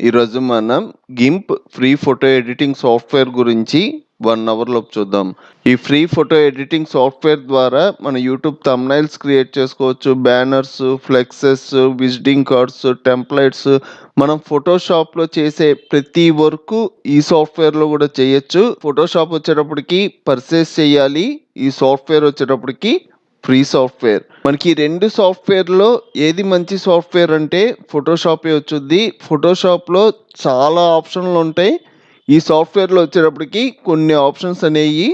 ఈరోజు మనం గింప్ free photo editing software గురించి 1 అవర్లో చూద్దాం. ఈ ఫ్రీ ఫోటో ఎడిటింగ్ సాఫ్ట్వేర్ ద్వారా మన యూట్యూబ్ థంబ్నైల్స్ క్రియేట్ చేసుకోవచ్చు, banners, plexus, visiting cards, templates, మనం ఫోటోషాప్లో చేసే ప్రతి వర్క్ ఈ సాఫ్ట్వేర్లో కూడా చేయొచ్చు. ఫోటోషాప్ వచ్చేటప్పటికి పర్చేస్ చేయాలి, ఈ సాఫ్ట్వేర్ వచ్చేటప్పటికి ఫ్రీ సాఫ్ట్వేర్. మనకి 2 సాఫ్ట్వేర్లో ఏది మంచి సాఫ్ట్వేర్ అంటే ఫోటోషాపే వచ్చుద్ది. ఫోటోషాప్లో చాలా ఆప్షన్లు ఉంటాయి, ఈ సాఫ్ట్వేర్లో వచ్చేటప్పటికి కొన్ని ఆప్షన్స్ అనేవి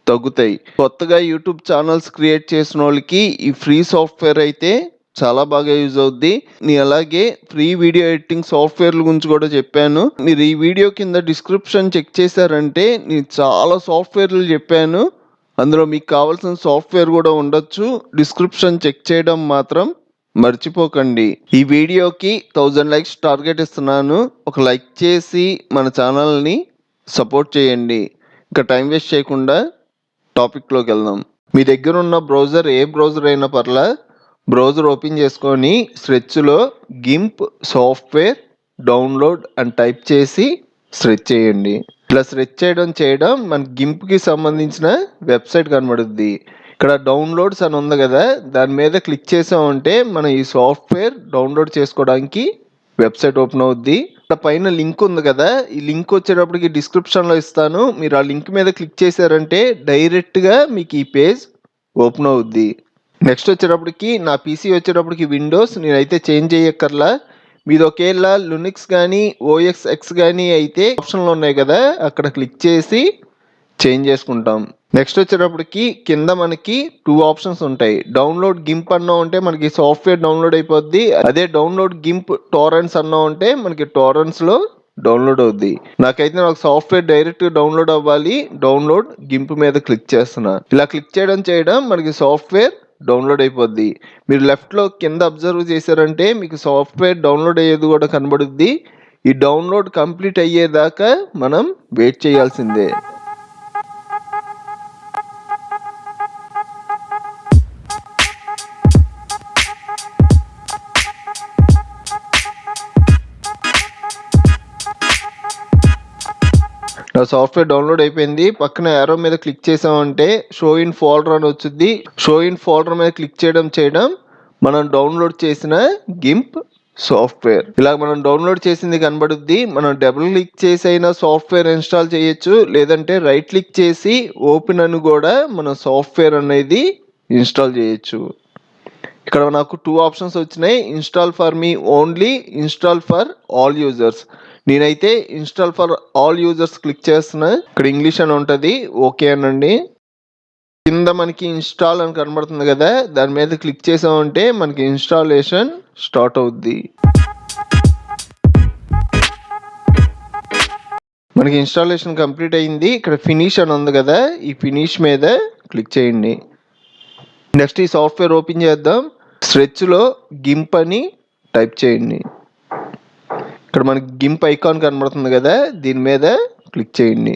తగ్గుతాయి. కొత్తగా యూట్యూబ్ ఛానల్స్ క్రియేట్ చేసిన వాళ్ళకి ఈ ఫ్రీ సాఫ్ట్వేర్ అయితే చాలా బాగా యూజ్ అవుద్ది. నేను అలాగే ఫ్రీ వీడియో ఎడిటింగ్ సాఫ్ట్వేర్ల గురించి కూడా చెప్పాను. మీరు ఈ వీడియో కింద డిస్క్రిప్షన్ చెక్ చేశారంటే నేను చాలా సాఫ్ట్వేర్లు చెప్పాను, అందులో మీకు కావాల్సిన సాఫ్ట్వేర్ కూడా ఉండొచ్చు. డిస్క్రిప్షన్ చెక్ చేయడం మాత్రం మర్చిపోకండి. ఈ వీడియోకి 1000 లైక్స్ టార్గెట్ ఇస్తున్నాను. ఒక లైక్ చేసి మన ఛానల్ని సపోర్ట్ చేయండి. ఇంకా టైం వేస్ట్ చేయకుండా టాపిక్లోకి వెళ్దాం. మీ దగ్గర ఉన్న బ్రౌజర్ ఏ బ్రౌజర్ అయినా పర్లా, బ్రౌజర్ ఓపెన్ చేసుకొని సెర్చ్లో గింప్ సాఫ్ట్వేర్ డౌన్లోడ్ అని టైప్ చేసి సెర్చ్ చేయండి. ఇలా సెర్చ్ చేయడం మనకి గింప్కి సంబంధించిన వెబ్సైట్ కనబడుద్ది. ఇక్కడ డౌన్లోడ్స్ అని ఉంది కదా, దాని మీద క్లిక్ చేసామంటే మనం ఈ సాఫ్ట్వేర్ డౌన్లోడ్ చేసుకోవడానికి వెబ్సైట్ ఓపెన్ అవుద్ది. ఇక్కడ పైన లింక్ ఉంది కదా, ఈ లింక్ వచ్చేటప్పటికి డిస్క్రిప్షన్లో ఇస్తాను. మీరు ఆ లింక్ మీద క్లిక్ చేశారంటే డైరెక్ట్గా మీకు ఈ పేజ్ ఓపెన్ అవుద్ది. నెక్స్ట్ వచ్చేటప్పటికి నా పీసీ వచ్చేటప్పటికి విండోస్, నేనైతే చేంజ్ చేయక్కర్లా. మీది ఒకేళ లునిక్స్ కానీ ఓఎక్స్ కానీ అయితే ఆప్షన్లు ఉన్నాయి కదా, అక్కడ క్లిక్ చేసి చేంజ్ చేసుకుంటాం. నెక్స్ట్ వచ్చేటప్పటికి కింద మనకి 2 ఆప్షన్స్ ఉంటాయి. డౌన్లోడ్ గింప్ అన్నా ఉంటే మనకి సాఫ్ట్వేర్ డౌన్లోడ్ అయిపోద్ది, అదే డౌన్లోడ్ గింప్ టోరెంట్స్ అన్నా ఉంటే మనకి టోరెంట్స్లో డౌన్లోడ్ అవుద్ది. నాకైతే నాకు సాఫ్ట్వేర్ డైరెక్ట్ డౌన్లోడ్ అవ్వాలి, డౌన్లోడ్ గింప్ మీద క్లిక్ చేస్తున్నా. ఇలా క్లిక్ చేయడం మనకి సాఫ్ట్వేర్ డౌన్లోడ్ అయిపోద్ది. మీరు లెఫ్ట్లో కింద అబ్జర్వ్ చేశారంటే మీకు సాఫ్ట్వేర్ డౌన్లోడ్ అయ్యేది కూడా కనబడుద్ది. ఈ డౌన్లోడ్ కంప్లీట్ అయ్యేదాకా మనం వెయిట్ చేయాల్సిందే. నా సాఫ్ట్వేర్ డౌన్లోడ్ అయిపోయింది. పక్కన యారో మీద క్లిక్ చేసామంటే షో ఇన్ ఫోల్డర్ అని వచ్చింది. షో ఇన్ ఫోల్డర్ మీద క్లిక్ చేయడం మనం డౌన్లోడ్ చేసిన గింప్ సాఫ్ట్వేర్. ఇలా మనం డౌన్లోడ్ చేసింది కనబడుద్ది. మనం డబుల్ క్లిక్ చేసి అయినా సాఫ్ట్వేర్ ఇన్స్టాల్ చేయొచ్చు, లేదంటే రైట్ క్లిక్ చేసి ఓపెన్ అని కూడా మన సాఫ్ట్వేర్ అనేది ఇన్స్టాల్ చేయొచ్చు. ఇక్కడ నాకు 2 ఆప్షన్స్ వచ్చినాయి, install for me only, install for all users. నేనైతే install for all users click చేస్తున్నా. ఇక్కడ ఇంగ్లీష్ అని ఉంటుంది, ఓకే అనండి. కింద మనకి ఇన్స్టాల్ అని కనబడుతుంది కదా, దాని మీద క్లిక్ చేసామంటే మనకి ఇన్స్టాలేషన్ స్టార్ట్ అవుద్ది. మనకి ఇన్స్టాలేషన్ కంప్లీట్ అయింది. ఇక్కడ ఫినిష్ అని ఉంది కదా, ఈ ఫినిష్ మీద క్లిక్ చేయండి. నెక్స్ట్ ఈ సాఫ్ట్వేర్ ఓపెన్ చేద్దాం. సెర్చ్లో గింప్ అని టైప్ చేయండి. ఇక్కడ మనకి గింప్ ఐకాన్ కనబడుతుంది కదా, దీని మీద క్లిక్ చేయండి.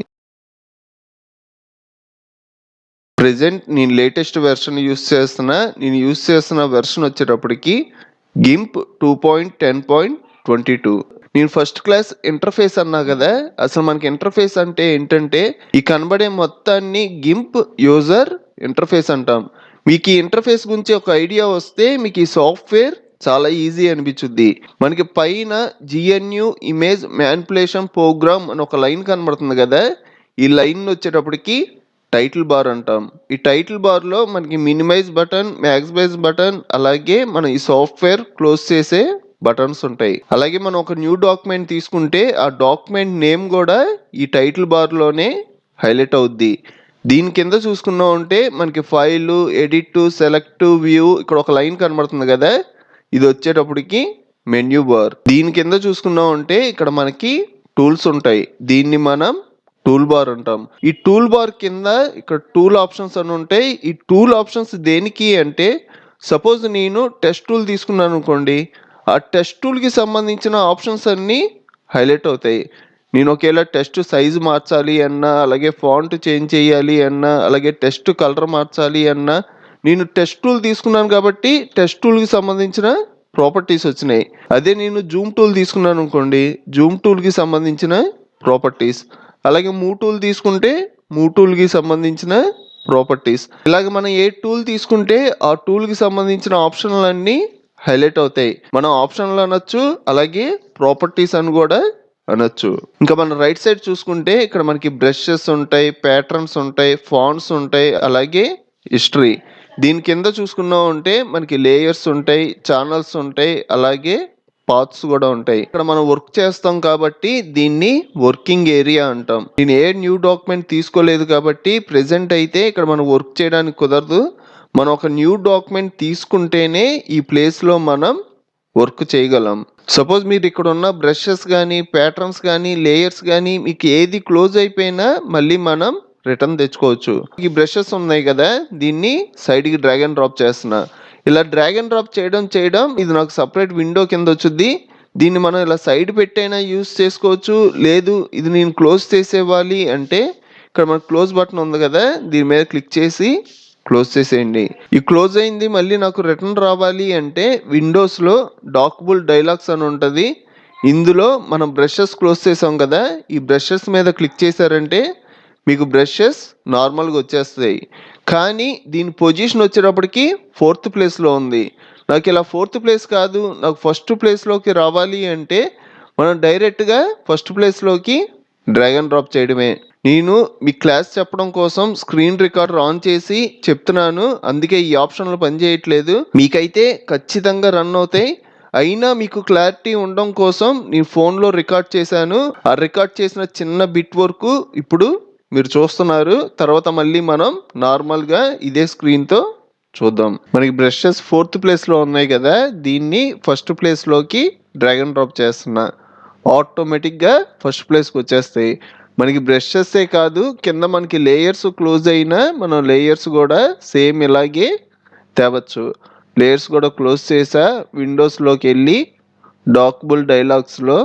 ప్రెజెంట్ నేను లేటెస్ట్ వెర్షన్ యూస్ చేస్తున్నా. నేను యూస్ చేస్తున్న వెర్షన్ వచ్చేటప్పటికి గింప్ 2.10.22. నేను ఫస్ట్ క్లాస్ ఇంటర్ఫేస్ అన్నా కదా, అసలు మనకి ఇంటర్ఫేస్ అంటే ఏంటంటే ఈ కనబడే మొత్తాన్ని గింప్ యూజర్ ఇంటర్ఫేస్ అంటాం. మీకు ఈ ఇంటర్ఫేస్ గురించి ఒక ఐడియా వస్తే మీకు ఈ సాఫ్ట్వేర్ చాలా ఈజీ అనిపించుద్ది. మనకి పైన GNU ఇమేజ్ మ్యానిపులేషన్ ప్రోగ్రామ్ అని ఒక లైన్ కనబడుతుంది కదా, ఈ లైన్ వచ్చేటప్పటికి టైటిల్ బార్ అంటాం. ఈ టైటిల్ బార్లో మనకి మినిమైజ్ బటన్, మ్యాక్సిమైజ్ బటన్, అలాగే మనం ఈ సాఫ్ట్వేర్ క్లోజ్ చేసే బటన్స్ ఉంటాయి. అలాగే మనం ఒక న్యూ డాక్యుమెంట్ తీసుకుంటే ఆ డాక్యుమెంట్ నేమ్ కూడా ఈ టైటిల్ బార్లోనే హైలైట్ అవుద్ది. దీని కింద చూసుకున్నాం అంటే మనకి ఫైల్, ఎడిట్, సెలెక్ట్, వ్యూ, ఇక్కడ ఒక లైన్ కనబడుతుంది కదా, ఇది వచ్చేటప్పటికి మెన్యూ బార్. దీని కింద చూసుకున్నాం అంటే ఇక్కడ మనకి టూల్స్ ఉంటాయి, దీన్ని మనం టూల్ బార్ అంటాం. ఈ టూల్ బార్ కింద ఇక్కడ టూల్ ఆప్షన్స్ అని ఉంటాయి. ఈ టూల్ ఆప్షన్స్ దేనికి అంటే సపోజ్ నేను టెస్ట్ టూల్ తీసుకున్నాను అనుకోండి, ఆ టెస్ట్ టూల్కి సంబంధించిన ఆప్షన్స్ అన్నీ హైలైట్ అవుతాయి. నేను ఒకేలా టెస్ట్ సైజు మార్చాలి అన్నా, అలాగే ఫాంట్ చేంజ్ చేయాలి అన్నా, అలాగే టెస్ట్ కలర్ మార్చాలి అన్నా, నేను టెస్ట్ టూల్ తీసుకున్నాను కాబట్టి టెస్ట్ టూల్కి సంబంధించిన ప్రాపర్టీస్ వచ్చినాయి. అదే నేను జూమ్ టూల్ తీసుకున్నాను అనుకోండి, జూమ్ టూల్కి సంబంధించిన ప్రాపర్టీస్. అలాగే మూవ్ టూల్ తీసుకుంటే మూవ్ టూల్కి సంబంధించిన ప్రాపర్టీస్. ఇలాగ మనం ఏ టూల్ తీసుకుంటే ఆ టూల్కి సంబంధించిన ఆప్షన్లన్నీ హైలైట్ అవుతాయి. మనం ఆప్షన్లు అనొచ్చు, అలాగే ప్రాపర్టీస్ అని కూడా అనొచ్చు. ఇంకా మనం రైట్ సైడ్ చూసుకుంటే ఇక్కడ మనకి బ్రషెస్ ఉంటాయి, ప్యాటర్న్స్ ఉంటాయి, ఫాంట్స్ ఉంటాయి, అలాగే హిస్టరీ. దీని కింద చూసుకున్నాం అంటే మనకి లేయర్స్ ఉంటాయి, ఛానల్స్ ఉంటాయి, అలాగే పాత్స్ కూడా ఉంటాయి. ఇక్కడ మనం వర్క్ చేస్తాం కాబట్టి దీన్ని వర్కింగ్ ఏరియా అంటాం. నేను ఏ న్యూ డాక్యుమెంట్ తీసుకోలేదు కాబట్టి ప్రెసెంట్ అయితే ఇక్కడ మనం వర్క్ చేయడానికి కుదరదు. మనం ఒక న్యూ డాక్యుమెంట్ తీసుకుంటేనే ఈ ప్లేస్లో మనం వర్క్ చేయగలం. సపోజ్ మీరు ఇక్కడ ఉన్న బ్రషెస్ కానీ, ప్యాటర్న్స్ కానీ, లేయర్స్ కానీ మీకు ఏది క్లోజ్ అయిపోయినా మళ్ళీ మనం రిటర్న్ తెచ్చుకోవచ్చు. ఈ బ్రషెస్ ఉన్నాయి కదా, దీన్ని సైడ్కి డ్రాగ్ అండ్ డ్రాప్ చేస్తున్నా. ఇలా డ్రాగ్ అండ్ డ్రాప్ చేయడం ఇది నాకు సపరేట్ విండో కింద వచ్చింది. దీన్ని మనం ఇలా సైడ్ పెట్టైనా యూస్ చేసుకోవచ్చు. లేదు ఇది నేను క్లోజ్ చేసేవాలి అంటే ఇక్కడ మనకు క్లోజ్ బటన్ ఉంది కదా, దీని మీద క్లిక్ చేసి క్లోజ్ చేసేయండి. ఈ క్లోజ్ అయింది మళ్ళీ నాకు రిటర్న్ రావాలి అంటే విండోస్లో డాక్బుల్ డైలాగ్స్ అని ఉంటుంది. ఇందులో మనం బ్రషెస్ క్లోజ్ చేసాం కదా, ఈ బ్రషెస్ మీద క్లిక్ చేశారంటే మీకు బ్రషెస్ నార్మల్గా వచ్చేస్తాయి. కానీ దీని పొజిషన్ వచ్చేటప్పటికి 4th ప్లేస్లో ఉంది. నాకు ఇలా 4th ప్లేస్ కాదు, నాకు ఫస్ట్ ప్లేస్లోకి రావాలి అంటే మనం డైరెక్ట్గా ఫస్ట్ ప్లేస్లోకి డ్రాగ్ అండ్ డ్రాప్ చేయడమే. నేను మీ క్లాస్ చెప్పడం కోసం స్క్రీన్ రికార్డర్ ఆన్ చేసి చెప్తున్నాను, అందుకే ఈ ఆప్షన్లు పనిచేయట్లేదు. మీకైతే ఖచ్చితంగా రన్ అవుతాయి. అయినా మీకు క్లారిటీ ఉండడం కోసం నేను ఫోన్లో రికార్డ్ చేశాను. ఆ రికార్డ్ చేసిన చిన్న బిట్ వరకు ఇప్పుడు మీరు చూస్తున్నారు. తర్వాత మళ్ళీ మనం నార్మల్గా ఇదే స్క్రీన్తో చూద్దాం. మనకి బ్రషెస్ 4th ప్లేస్లో ఉన్నాయి కదా, దీన్ని ఫస్ట్ ప్లేస్లోకి డ్రాగ్ అండ్ డ్రాప్ చేస్తున్నా. ఆటోమేటిక్గా ఫస్ట్ ప్లేస్కి వచ్చేస్తాయి. మనకి బ్రషెస్సే కాదు, కింద మనకి లేయర్స్ క్లోజ్ అయినా మనం లేయర్స్ కూడా సేమ్ ఇలాగే తేవచ్చు. లేయర్స్ కూడా క్లోజ్ చేసా. విండోస్లోకి వెళ్ళి డాక్బుల్ డైలాగ్స్లో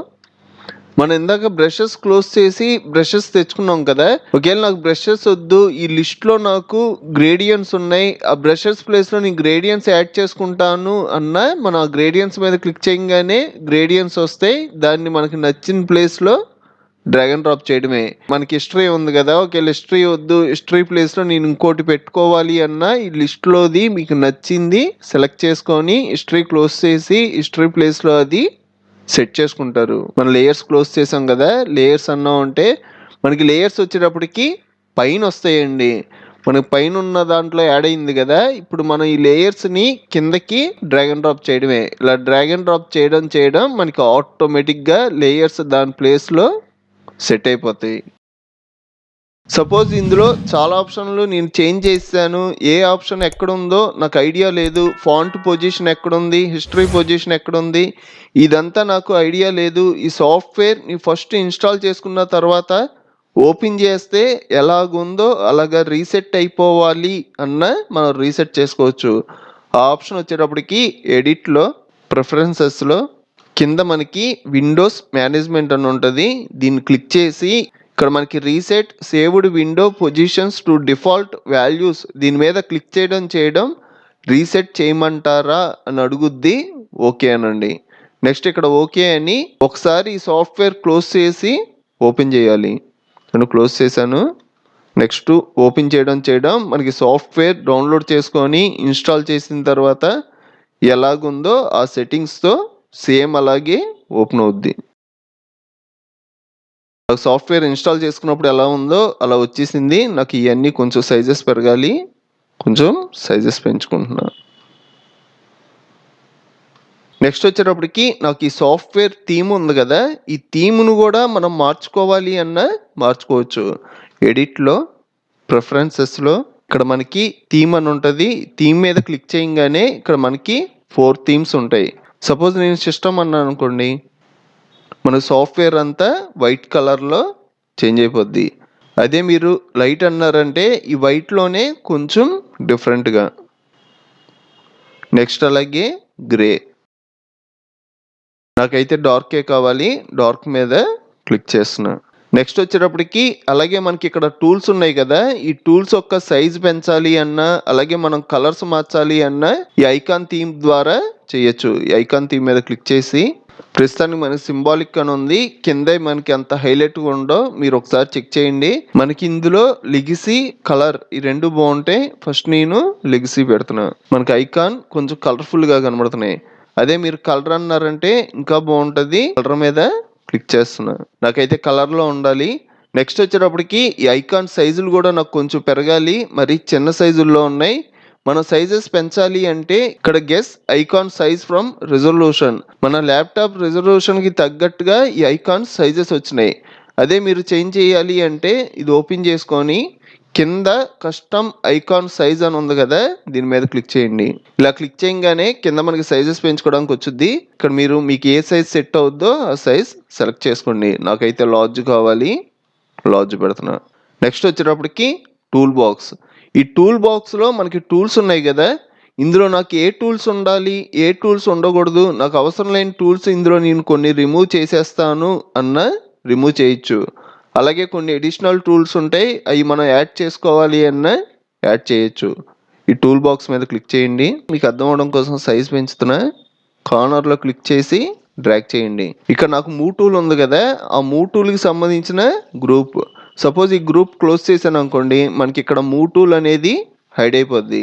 మనం ఇందాక బ్రషెస్ క్లోజ్ చేసి బ్రషెస్ తెచ్చుకున్నాం కదా, ఒకవేళ నాకు బ్రషెస్ వద్దు, ఈ లిస్ట్లో నాకు గ్రేడియంట్స్ ఉన్నాయి, ఆ బ్రషెస్ ప్లేస్లో నేను గ్రేడియంట్స్ యాడ్ చేసుకుంటాను అన్న మనం ఆ గ్రేడియంట్స్ మీద క్లిక్ చేయగానే గ్రేడియంట్స్ వస్తాయి. దాన్ని మనకి నచ్చిన ప్లేస్లో డ్రాగ్ అండ్ డ్రాప్ చేయడమే. మనకి హిస్టరీ ఉంది కదా, ఒకవేళ హిస్టరీ వద్దు, హిస్టరీ ప్లేస్లో నేను ఇంకోటి పెట్టుకోవాలి అన్న ఈ లిస్ట్లోది మీకు నచ్చింది సెలెక్ట్ చేసుకొని హిస్టరీ క్లోజ్ చేసి హిస్టరీ ప్లేస్లో అది సెట్ చేసుకుంటారు. మనం లేయర్స్ క్లోజ్ చేసాం కదా, లేయర్స్ అన్నాం అంటే మనకి లేయర్స్ వచ్చేటప్పటికి పైన వస్తాయండి. మనకి పైన ఉన్న దాంట్లో యాడ్ అయింది కదా, ఇప్పుడు మనం ఈ లేయర్స్ని కిందకి డ్రాగ్ అండ్ డ్రాప్ చేయడమే. ఇలా డ్రాగ్ అండ్ డ్రాప్ చేయడం మనకి ఆటోమేటిక్గా లేయర్స్ దాని ప్లేస్లో సెట్ అయిపోతాయి. సపోజ్ ఇందులో చాలా ఆప్షన్లు నేను చేంజ్ చేశాను, ఏ ఆప్షన్ ఎక్కడుందో నాకు ఐడియా లేదు. ఫాంట్ పొజిషన్ ఎక్కడుంది, హిస్టరీ పొజిషన్ ఎక్కడుంది, ఇదంతా నాకు ఐడియా లేదు. ఈ సాఫ్ట్వేర్ ని ఫస్ట్ ఇన్స్టాల్ చేసుకున్న తర్వాత ఓపెన్ చేస్తే ఎలాగుందో అలాగా రీసెట్ అయిపోవాలి అన్న మనం రీసెట్ చేసుకోవచ్చు. ఆ ఆప్షన్ వచ్చేటప్పటికి ఎడిట్లో, ప్రిఫరెన్సెస్లో కింద మనకి విండోస్ మేనేజ్మెంట్ అని ఉంటుంది. దీన్ని క్లిక్ చేసి ఇక్కడ మనకి reset saved window positions to default values, దీని మీద క్లిక్ చేయడం రీసెట్ చేయమంటారా అని అడుగుద్ది. ఓకే అనండి. నెక్స్ట్ ఇక్కడ ఓకే అని ఒకసారి ఈ సాఫ్ట్వేర్ క్లోజ్ చేసి ఓపెన్ చేయాలి. నేను క్లోజ్ చేశాను. నెక్స్ట్ ఓపెన్ చేయడం మనకి సాఫ్ట్వేర్ డౌన్లోడ్ చేసుకొని ఇన్స్టాల్ చేసిన తర్వాత ఎలాగుందో ఆ సెట్టింగ్స్తో సేమ్ అలాగే ఓపెన్ అవుద్ది. సాఫ్ట్వేర్ ఇన్స్టాల్ చేసుకున్నప్పుడు ఎలా ఉందో అలా వచ్చేసింది. నాకు ఇవన్నీ కొంచెం సైజెస్ పెరగాలి, కొంచెం సైజెస్ పెంచుకుంటున్నా. నెక్స్ట్ వచ్చేటప్పటికి నాకు ఈ సాఫ్ట్వేర్ థీమ్ ఉంది కదా, ఈ థీమ్ను కూడా మనం మార్చుకోవాలి అన్న మార్చుకోవచ్చు. ఎడిట్లో, ప్రిఫరెన్సెస్లో ఇక్కడ మనకి థీమ్ అని ఉంటుంది. థీమ్ మీద క్లిక్ చేయగానే ఇక్కడ మనకి 4 థీమ్స్ ఉంటాయి. సపోజ్ నేను సిస్టమ్ అన్నాను అనుకోండి, మన సాఫ్ట్వేర్ అంతా వైట్ కలర్లో చేంజ్ అయిపోద్ది. అదే మీరు లైట్ అన్నారంటే ఈ వైట్లోనే కొంచెం డిఫరెంట్గా. నెక్స్ట్ అలాగే గ్రే. నాకైతే డార్కే కావాలి, డార్క్ మీద క్లిక్ చేస్తున్నా. నెక్స్ట్ వచ్చేటప్పటికి అలాగే మనకి ఇక్కడ టూల్స్ ఉన్నాయి కదా, ఈ టూల్స్ యొక్క సైజ్ పెంచాలి అన్నా అలాగే మనం కలర్స్ మార్చాలి అన్నా ఈ ఐకాన్ థీమ్ ద్వారా చేయొచ్చు. ఈ ఐకాన్ థీమ్ మీద క్లిక్ చేసి ప్రస్తుతానికి మనకి సింబాలిక్ అని ఉంది, కింద మనకి అంత హైలైట్ గా ఉండో మీరు ఒకసారి చెక్ చేయండి. మనకి ఇందులో లెగసీ కలర్ ఈ రెండు బాగుంటాయి. ఫస్ట్ నేను లెగసీ పెడుతున్నా, మనకి ఐకాన్ కొంచెం కలర్ఫుల్ గా కనబడుతున్నాయి. అదే మీరు కలర్ అన్నారంటే ఇంకా బాగుంటది. కలర్ మీద క్లిక్ చేస్తున్నా, నాకైతే కలర్ లో ఉండాలి. నెక్స్ట్ వచ్చేటప్పటికి ఈ ఐకాన్ సైజులు కూడా నాకు కొంచెం పెరగాలి, మరి చిన్న సైజుల్లో ఉన్నాయి. మన సైజెస్ పెంచాలి అంటే ఇక్కడ guess icon size from resolution, మన ల్యాప్టాప్ రిజల్యూషన్ కి తగ్గట్టుగా ఈ ఐకాన్ సైజెస్ వచ్చినాయి. అదే మీరు చేంజ్ చేయాలి అంటే ఇది ఓపెన్ చేసుకొని కింద కస్టమ్ ఐకాన్ సైజ్ అని ఉంది కదా, దీని మీద క్లిక్ చేయండి. ఇలా క్లిక్ చేయగానే కింద మనకి సైజెస్ పెంచుకోవడానికి వచ్చింది. ఇక్కడ మీకు ఏ సైజ్ సెట్ అవుద్దో ఆ సైజ్ సెలెక్ట్ చేసుకోండి. నాకైతే లార్జ్ కావాలి, లార్జ్ పెడుతున్నా. నెక్స్ట్ వచ్చేటప్పటికి టూల్ బాక్స్. ఈ టూల్ బాక్స్లో మనకి టూల్స్ ఉన్నాయి కదా, ఇందులో నాకు ఏ టూల్స్ ఉండాలి ఏ టూల్స్ ఉండకూడదు, నాకు అవసరం లేని టూల్స్ ఇందులో నేను కొన్ని రిమూవ్ చేసేస్తాను అన్న రిమూవ్ చేయొచ్చు. అలాగే కొన్ని అడిషనల్ టూల్స్ ఉంటాయి, అవి మనం యాడ్ చేసుకోవాలి అన్న యాడ్ చేయొచ్చు. ఈ టూల్ బాక్స్ మీద క్లిక్ చేయండి. మీకు అర్థం అవడం కోసం సైజ్ పెంచుతున్నా, కార్నర్లో క్లిక్ చేసి డ్రాగ్ చేయండి. ఇక్కడ నాకు మూవ్ టూల్ ఉంది కదా, ఆ మూవ్ టూల్కి సంబంధించిన గ్రూప్. సపోజ్ ఈ గ్రూప్ క్లోజ్ చేశాను అనుకోండి, మనకి ఇక్కడ మూవ్ టూల్ అనేది హైడ్ అయిపోద్ది.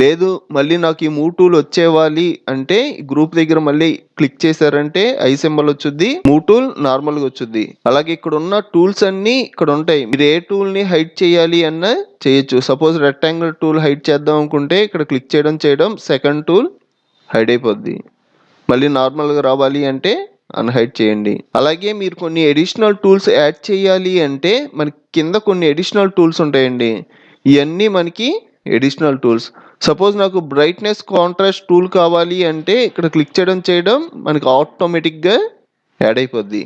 లేదు మళ్ళీ నాకు ఈ మూవ్ టూల్ వచ్చేవాలి అంటే ఈ గ్రూప్ దగ్గర మళ్ళీ క్లిక్ చేశారంటే ఐ సింబల్ వచ్చుద్ది, మూవ్ టూల్ నార్మల్ గా వచ్చుద్ది. అలాగే ఇక్కడ ఉన్న టూల్స్ అన్ని ఇక్కడ ఉంటాయి, మీరు ఏ టూల్ ని హైడ్ చేయాలి అన్న చేయొచ్చు. సపోజ్ రెక్టాంగిల్ టూల్ హైడ్ చేద్దాం అనుకుంటే ఇక్కడ క్లిక్ చేయడం సెకండ్ టూల్ హైడ్ అయిపోద్ది. మళ్ళీ నార్మల్ గా రావాలి అంటే అన్హైడ్ చేయండి. అలాగే మీరు కొన్ని అడిషనల్ టూల్స్ యాడ్ చేయాలి అంటే మనకి కింద కొన్ని అడిషనల్ టూల్స్ ఉంటాయండి. ఇవన్నీ మనకి అడిషనల్ టూల్స్. సపోజ్ నాకు బ్రైట్నెస్ కాంట్రాస్ట్ టూల్ కావాలి అంటే ఇక్కడ క్లిక్ చేయడం మనకి ఆటోమేటిక్గా యాడ్ అయిపోద్ది.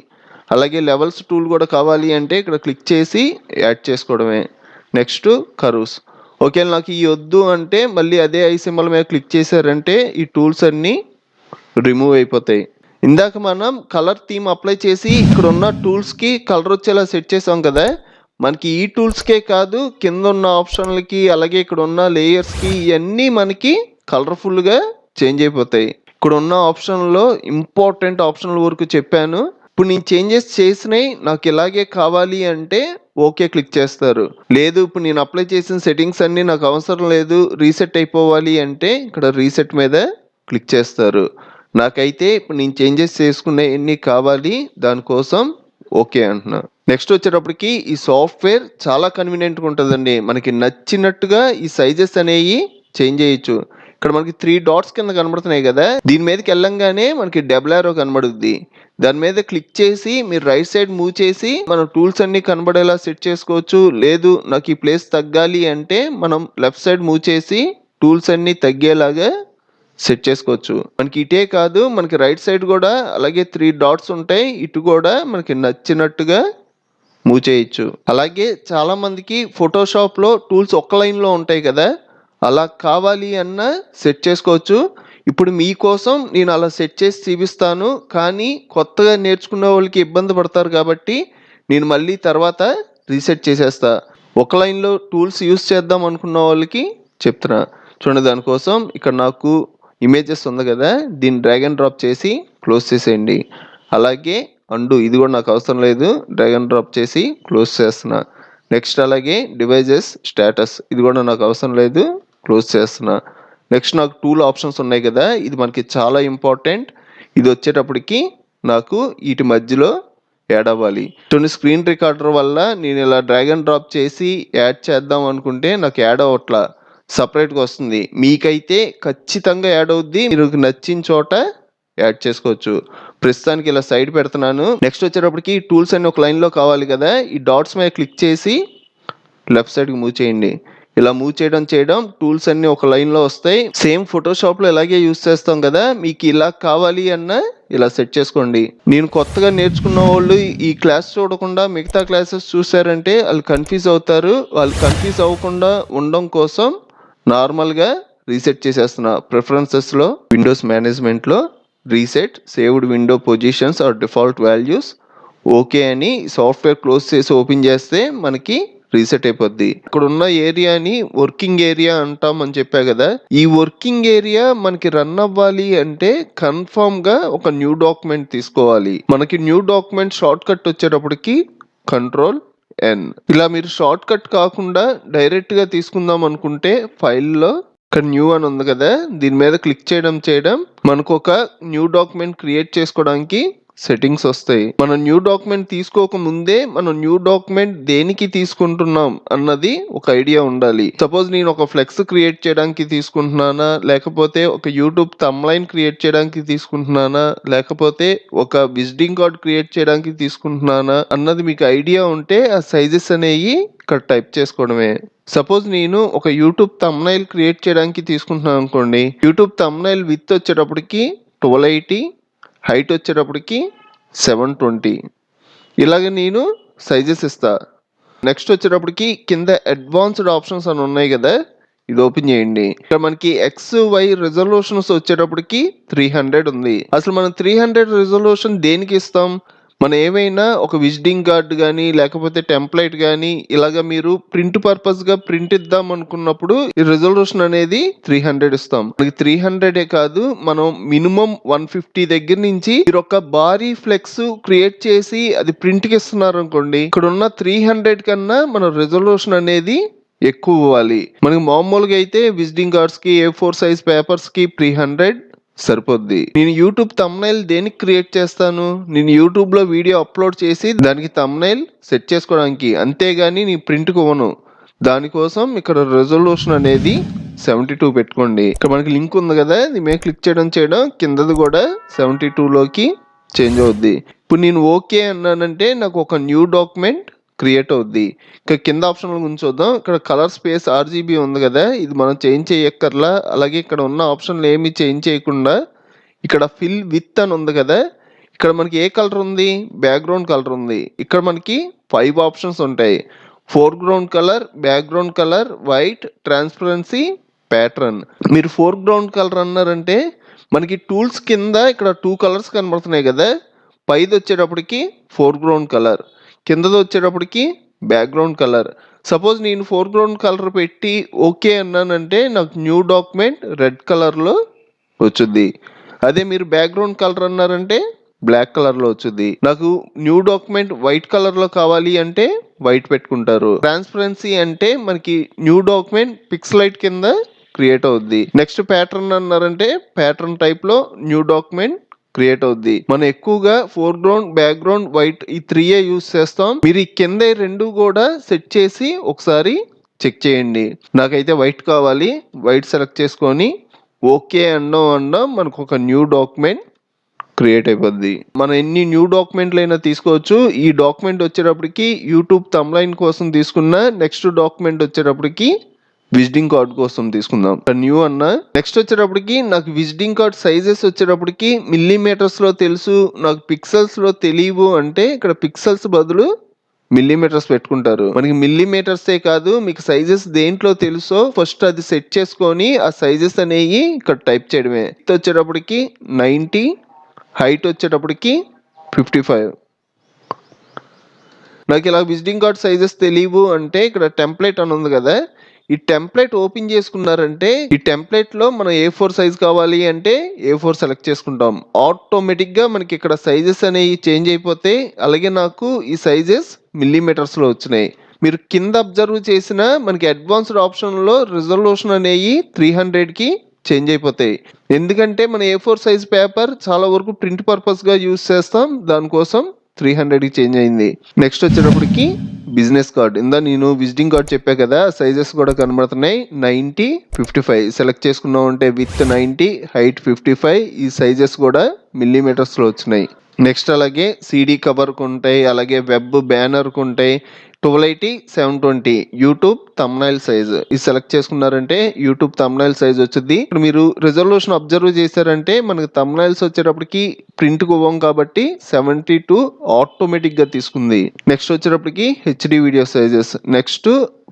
అలాగే లెవెల్స్ టూల్ కూడా కావాలి అంటే ఇక్కడ క్లిక్ చేసి యాడ్ చేసుకోవడమే. Next curves. ఓకే, నాకు ఈ వద్దు అంటే మళ్ళీ అదే ఐ సింబల్ మీద క్లిక్ చేశారంటే ఈ టూల్స్ అన్నీ రిమూవ్ అయిపోతాయి. ఇందాక మనం కలర్ థీమ్ అప్లై చేసి ఇక్కడ ఉన్న టూల్స్కి కలర్ వచ్చేలా సెట్ చేసాం కదా, మనకి ఈ టూల్స్కే కాదు కింద ఉన్న ఆప్షన్లకి అలాగే ఇక్కడ ఉన్న లేయర్స్కి ఇవన్నీ మనకి కలర్ఫుల్గా చేంజ్ అయిపోతాయి. ఇక్కడ ఉన్న ఆప్షన్లో ఇంపార్టెంట్ ఆప్షన్ల వరకు చెప్పాను. ఇప్పుడు నేను చేంజెస్ చేసినవి నాకు ఇలాగే కావాలి అంటే ఓకే క్లిక్ చేస్తారు. లేదు ఇప్పుడు నేను అప్లై చేసిన సెట్టింగ్స్ అన్నీ నాకు అవసరం లేదు రీసెట్ అయిపోవాలి అంటే ఇక్కడ రీసెట్ మీద క్లిక్ చేస్తారు. నాకైతే ఇప్పుడు నేను చేంజెస్ చేసుకునే ఎన్ని కావాలి, దానికోసం ఓకే అంటున్నా. నెక్స్ట్ వచ్చేటప్పటికి ఈ సాఫ్ట్వేర్ చాలా కన్వీనియంట్గా ఉంటుందండి. మనకి నచ్చినట్టుగా ఈ సైజెస్ అనేవి చేంజ్ చేయొచ్చు. ఇక్కడ మనకి 3 డాట్స్ కింద కనబడుతున్నాయి కదా, దీని మీదకి వెళ్ళంగానే మనకి డబుల్ యారో కనబడుద్ది. దాని మీద క్లిక్ చేసి మీరు రైట్ సైడ్ మూవ్ చేసి మనం టూల్స్ అన్ని కనబడేలా సెట్ చేసుకోవచ్చు. లేదు నాకు ఈ ప్లేస్ తగ్గాలి అంటే మనం లెఫ్ట్ సైడ్ మూవ్ చేసి టూల్స్ అన్ని తగ్గేలాగా సెట్ చేసుకోవచ్చు. మనకి ఇటే కాదు మనకి రైట్ సైడ్ కూడా అలాగే 3 డాట్స్ ఉంటాయి, ఇటు కూడా మనకి నచ్చినట్టుగా మూవ్ చేయొచ్చు. అలాగే చాలా మందికి ఫోటోషాప్లో టూల్స్ ఒక్క లైన్లో ఉంటాయి కదా, అలా కావాలి అన్న సెట్ చేసుకోవచ్చు. ఇప్పుడు మీకోసం నేను అలా సెట్ చేసి చూపిస్తాను, కానీ కొత్తగా నేర్చుకునే వాళ్ళకి ఇబ్బంది పడతారు కాబట్టి నేను మళ్ళీ తర్వాత రీసెట్ చేసేస్తా. ఒక లైన్లో టూల్స్ యూస్ చేద్దాం అనుకున్న వాళ్ళకి చెప్తున్నా చూడండి. దానికోసం ఇక్కడ నాకు ఇమేజెస్ ఉంది కదా, దీన్ని డ్రాగ్ అండ్ డ్రాప్ చేసి క్లోజ్ చేసేయండి. అలాగే అండు, ఇది కూడా నాకు అవసరం లేదు, డ్రాగ్ అండ్ డ్రాప్ చేసి క్లోజ్ చేస్తున్నా. నెక్స్ట్ అలాగే డివైజెస్ స్టేటస్, ఇది కూడా నాకు అవసరం లేదు, క్లోజ్ చేస్తున్నా. నెక్స్ట్ నాకు టూల్ ఆప్షన్స్ ఉన్నాయి కదా, ఇది మనకి చాలా ఇంపార్టెంట్. ఇది వచ్చేటప్పటికి నాకు వీటి మధ్యలో యాడ్ అవ్వాలి. కొన్ని స్క్రీన్ రికార్డర్ వల్ల నేను ఇలా డ్రాగ్ అండ్ డ్రాప్ చేసి యాడ్ చేద్దాం అనుకుంటే నాకు యాడ్ అవ్వట్లా, సపరేట్గా వస్తుంది. మీకైతే ఖచ్చితంగా యాడ్ అవుద్ది, మీరు నచ్చిన చోట యాడ్ చేసుకోవచ్చు. ప్రస్తుతానికి ఇలా సైడ్ పెడుతున్నాను. నెక్స్ట్ వచ్చేటప్పటికి టూల్స్ అన్ని ఒక లైన్లో కావాలి కదా, ఈ డాట్స్ మీద క్లిక్ చేసి లెఫ్ట్ సైడ్కి మూవ్ చేయండి. ఇలా మూవ్ చేయడం టూల్స్ అన్ని ఒక లైన్లో వస్తాయి. సేమ్ ఫోటోషాప్లో ఇలాగే యూస్ చేస్తాం కదా, మీకు ఇలా కావాలి అన్న ఇలా సెట్ చేసుకోండి. నేను కొత్తగా నేర్చుకున్న వాళ్ళు ఈ క్లాస్ చూడకుండా మిగతా క్లాసెస్ చూసారంటే వాళ్ళు కన్ఫ్యూజ్ అవుతారు. వాళ్ళు కన్ఫ్యూజ్ అవ్వకుండా ఉండడం కోసం నార్మల్గా రీసెట్ చేసేస్తున్నా. ప్రిఫరెన్సెస్లో విండోస్ మేనేజ్మెంట్లో reset saved window positions or default values okay అని సాఫ్ట్వేర్ క్లోజ్ చేసి ఓపెన్ చేస్తే మనకి రీసెట్ అయిపోద్ది. ఇక్కడ ఉన్న ఏరియాని వర్కింగ్ ఏరియా అంటాం అని చెప్పా కదా. ఈ వర్కింగ్ ఏరియా మనకి రన్ అవ్వాలి అంటే కన్ఫర్మ్ గా ఒక న్యూ డాక్యుమెంట్ తీసుకోవాలి. మనకి న్యూ డాక్యుమెంట్ షార్ట్ కట్ వచ్చేటప్పటికి కంట్రోల్ ఎన్. ఇలా మీరు షార్ట్ కట్ కాకుండా డైరెక్ట్ గా తీసుకుందాం అనుకుంటే ఫైల్లో ఇక్కడ న్యూ అని ఉంది కదా, దీని మీద క్లిక్ చేయడం మనకు ఒక న్యూ డాక్యుమెంట్ క్రియేట్ చేసుకోవడానికి సెట్టింగ్స్ వస్తాయి. మనం న్యూ డాక్యుమెంట్ తీసుకోక ముందే మనం న్యూ డాక్యుమెంట్ దేనికి తీసుకుంటున్నాం అన్నది ఒక ఐడియా ఉండాలి. సపోజ్ నేను ఒక ఫ్లెక్స్ క్రియేట్ చేయడానికి తీసుకుంటున్నానా, లేకపోతే ఒక యూట్యూబ్ థంబ్నైల్ క్రియేట్ చేయడానికి తీసుకుంటున్నానా, లేకపోతే ఒక విజిటింగ్ కార్డ్ క్రియేట్ చేయడానికి తీసుకుంటున్నానా అన్నది మీకు ఐడియా ఉంటే ఆ సైజెస్ అనేవి ఇక్కడ టైప్ చేసుకోవడమే. సపోజ్ నేను ఒక యూట్యూబ్ థంబ్నైల్ క్రియేట్ చేయడానికి తీసుకుంటున్నాను అనుకోండి. యూట్యూబ్ థంబ్నైల్ విత్ వచ్చేటప్పటికి 1280, హైట్ వచ్చేటప్పటికి 720. ఇలాగ నేను సైజెస్ ఇస్తా. నెక్స్ట్ వచ్చేటప్పటికి కింద అడ్వాన్స్డ్ ఆప్షన్స్ అని ఉన్నాయి కదా, ఇది ఓపెన్ చేయండి. ఇక్కడ మనకి XY రెజల్యూషన్స్ వచ్చేటప్పటికి 300 ఉంది. అసలు మనం 300 రెజల్యూషన్ దేనికి ఇస్తాం? మనం ఏమైనా ఒక విజిటింగ్ కార్డ్ కానీ లేకపోతే టెంప్లెట్ కానీ ఇలాగ మీరు ప్రింట్ పర్పస్ గా ప్రింట్ ఇద్దాం అనుకున్నప్పుడు ఈ రెజల్యూషన్ అనేది 300 ఇస్తాం. మనకి 300 కాదు, మనం మినిమం 150 దగ్గర నుంచి మీరు ఒక భారీ ఫ్లెక్స్ క్రియేట్ చేసి అది ప్రింట్ కి ఇస్తున్నారు అనుకోండి, ఇక్కడ ఉన్న 300 కన్నా మన రెజల్యూషన్ అనేది ఎక్కువ ఇవ్వాలి. మనకి మామూలుగా అయితే విజిటింగ్ కార్డ్స్ కి A4 సైజ్ పేపర్స్ కి 300 సరిపోద్ది. నేను యూట్యూబ్ థంబ్నైల్ దేనికి క్రియేట్ చేస్తాను? నేను యూట్యూబ్ లో వీడియో అప్లోడ్ చేసి దానికి థంబ్నైల్ సెట్ చేసుకోవడానికి, అంతేగాని నీ ప్రింట్ ఇవ్వను. దానికోసం ఇక్కడ రెజల్యూషన్ అనేది 72 పెట్టుకోండి. ఇక్కడ మనకి లింక్ ఉంది కదా, దీని మీద క్లిక్ చేయడం కిందది కూడా 72లోకి చేంజ్ అవుద్ది. ఇప్పుడు నేను ఓకే అన్నానంటే నాకు ఒక న్యూ డాక్యుమెంట్ క్రియేట్ అవుద్ది. ఇక్కడ కింద ఆప్షన్ గురించి చూద్దాం. ఇక్కడ కలర్ స్పేస్ RGB ఉంది కదా, ఇది మనం చేంజ్ చేయక్కర్లా. అలాగే ఇక్కడ ఉన్న ఆప్షన్లు ఏమి చేంజ్ చేయకుండా ఇక్కడ ఫిల్ విత్ అని ఉంది కదా, ఇక్కడ మనకి ఏ కలర్ ఉంది? బ్యాక్గ్రౌండ్ కలర్ ఉంది. ఇక్కడ మనకి 5 ఆప్షన్స్ ఉంటాయి. Foreground colour, background colour, white, transparency, pattern. మీరు ఫోర్గ్రౌండ్ కలర్ అన్నారంటే మనకి టూల్స్ కింద ఇక్కడ 2 కలర్స్ కనబడుతున్నాయి కదా, పైది వచ్చేటప్పటికి ఫోర్గ్రౌండ్ కలర్, కిందది వచ్చేటప్పటికి బ్యాక్గ్రౌండ్ కలర్. సపోజ్ నేను ఫోర్గ్రౌండ్ కలర్ పెట్టి ఓకే అన్నానంటే నాకు న్యూ డాక్యుమెంట్ రెడ్ కలర్లో వచ్చుద్ది. అదే మీరు బ్యాక్గ్రౌండ్ కలర్ అన్నారంటే బ్లాక్ కలర్లో వచ్చుద్ది. నాకు న్యూ డాక్యుమెంట్ వైట్ కలర్లో కావాలి అంటే వైట్ పెట్టుకుంటారు. ట్రాన్స్పరెన్సీ అంటే మనకి న్యూ డాక్యుమెంట్ పిక్సలైట్ కింద క్రియేట్ అవుద్ది. నెక్స్ట్ ప్యాటర్న్ అన్నారంటే ప్యాటర్న్ టైప్లో న్యూ డాక్యుమెంట్ క్రియేట్ అవుద్ది. మనం ఎక్కువగా ఫోర్గ్రౌండ్, బ్యాక్గ్రౌండ్, వైట్ ఈ 3 యూస్ చేస్తాం. మీరు ఈ కింద 2 కూడా సెట్ చేసి ఒకసారి చెక్ చేయండి. నాకైతే వైట్ కావాలి, వైట్ సెలెక్ట్ చేసుకొని ఓకే అన్నాం మనకు ఒక న్యూ డాక్యుమెంట్ క్రియేట్ అయిపోద్ది. మనం ఎన్ని న్యూ డాక్యుమెంట్లు అయినా తీసుకోవచ్చు. ఈ డాక్యుమెంట్ వచ్చేటప్పటికి యూట్యూబ్ థంబ్నైల్ కోసం తీసుకున్న, నెక్స్ట్ డాక్యుమెంట్ వచ్చేటప్పటికి విజిటింగ్ కార్డ్ కోసం తీసుకుందాం. న్యూ అన్న. నెక్స్ట్ వచ్చేటప్పటికి నాకు విజిటింగ్ కార్డ్ సైజెస్ వచ్చేటప్పటికి మిల్లీమీటర్స్ లో తెలుసు, నాకు పిక్సెల్స్ లో తెలియవు అంటే ఇక్కడ పిక్సెల్స్ బదులు మిల్లీమీటర్స్ పెట్టుకుంటారు. మనకి మిల్లీమీటర్సే కాదు, మీకు సైజెస్ దేంట్లో తెలుసో ఫస్ట్ అది సెట్ చేసుకొని ఆ సైజెస్ అనేవి ఇక్కడ టైప్ చేయడమే. వచ్చేటప్పటికి 90, హైట్ వచ్చేటప్పటికి 55. నాకు ఇలా విజిటింగ్ కార్డ్ సైజెస్ తెలియవు అంటే ఇక్కడ టెంప్లెట్ అని ఉంది కదా, ఈ టెంప్లెట్ ఓపెన్ చేసుకున్నారంటే ఈ టెంప్లెట్ లో మనం A4 సైజ్ కావాలి అంటే A4 సెలెక్ట్ చేసుకుంటాం. ఆటోమేటిక్ గా మనకి ఇక్కడ సైజెస్ అనేవి చేంజ్ అయిపోతాయి. అలాగే నాకు ఈ సైజెస్ మిల్లీమీటర్స్ లో వచ్చినాయి. మీరు కింద అబ్జర్వ్ చేసిన మనకి అడ్వాన్స్డ్ ఆప్షన్ లో రిజల్యూషన్ అనేవి 300కి చేంజ్ అయిపోతాయి. ఎందుకంటే మన A4 సైజ్ పేపర్ చాలా వరకు ప్రింట్ పర్పస్ గా యూస్ చేస్తాం, దానికోసం 300కి చేంజ్ అయింది. నెక్స్ట్ వచ్చేటప్పటికి బిజినెస్ కార్డ్. నేను విజిటింగ్ కార్డ్ చెప్పా కదా, సైజెస్ కూడా కనబడుతున్నాయి. 90, 55 సెలెక్ట్ చేసుకున్నాం అంటే విత్ 90, హైట్ 55. ఈ సైజెస్ కూడా మిల్లీమీటర్స్ లో వచ్చినాయి. నెక్స్ట్ అలాగే CD కవర్కు ఉంటాయి, అలాగే వెబ్ బ్యానర్కు ఉంటాయి. 1280, 720 యూట్యూబ్ థంబ్నైల్ సైజ్ ఇది సెలెక్ట్ చేసుకున్నారంటే యూట్యూబ్ థంబ్నైల్ సైజ్ వచ్చింది. ఇప్పుడు మీరు రిజల్యూషన్ అబ్జర్వ్ చేశారంటే మనకి థంబ్నైల్స్ వచ్చేటప్పటికి ప్రింట్ ఇవ్వం కాబట్టి 72 ఆటోమేటిక్ గా తీసుకుంది. నెక్స్ట్ వచ్చేటప్పటికి HD video sizes. Next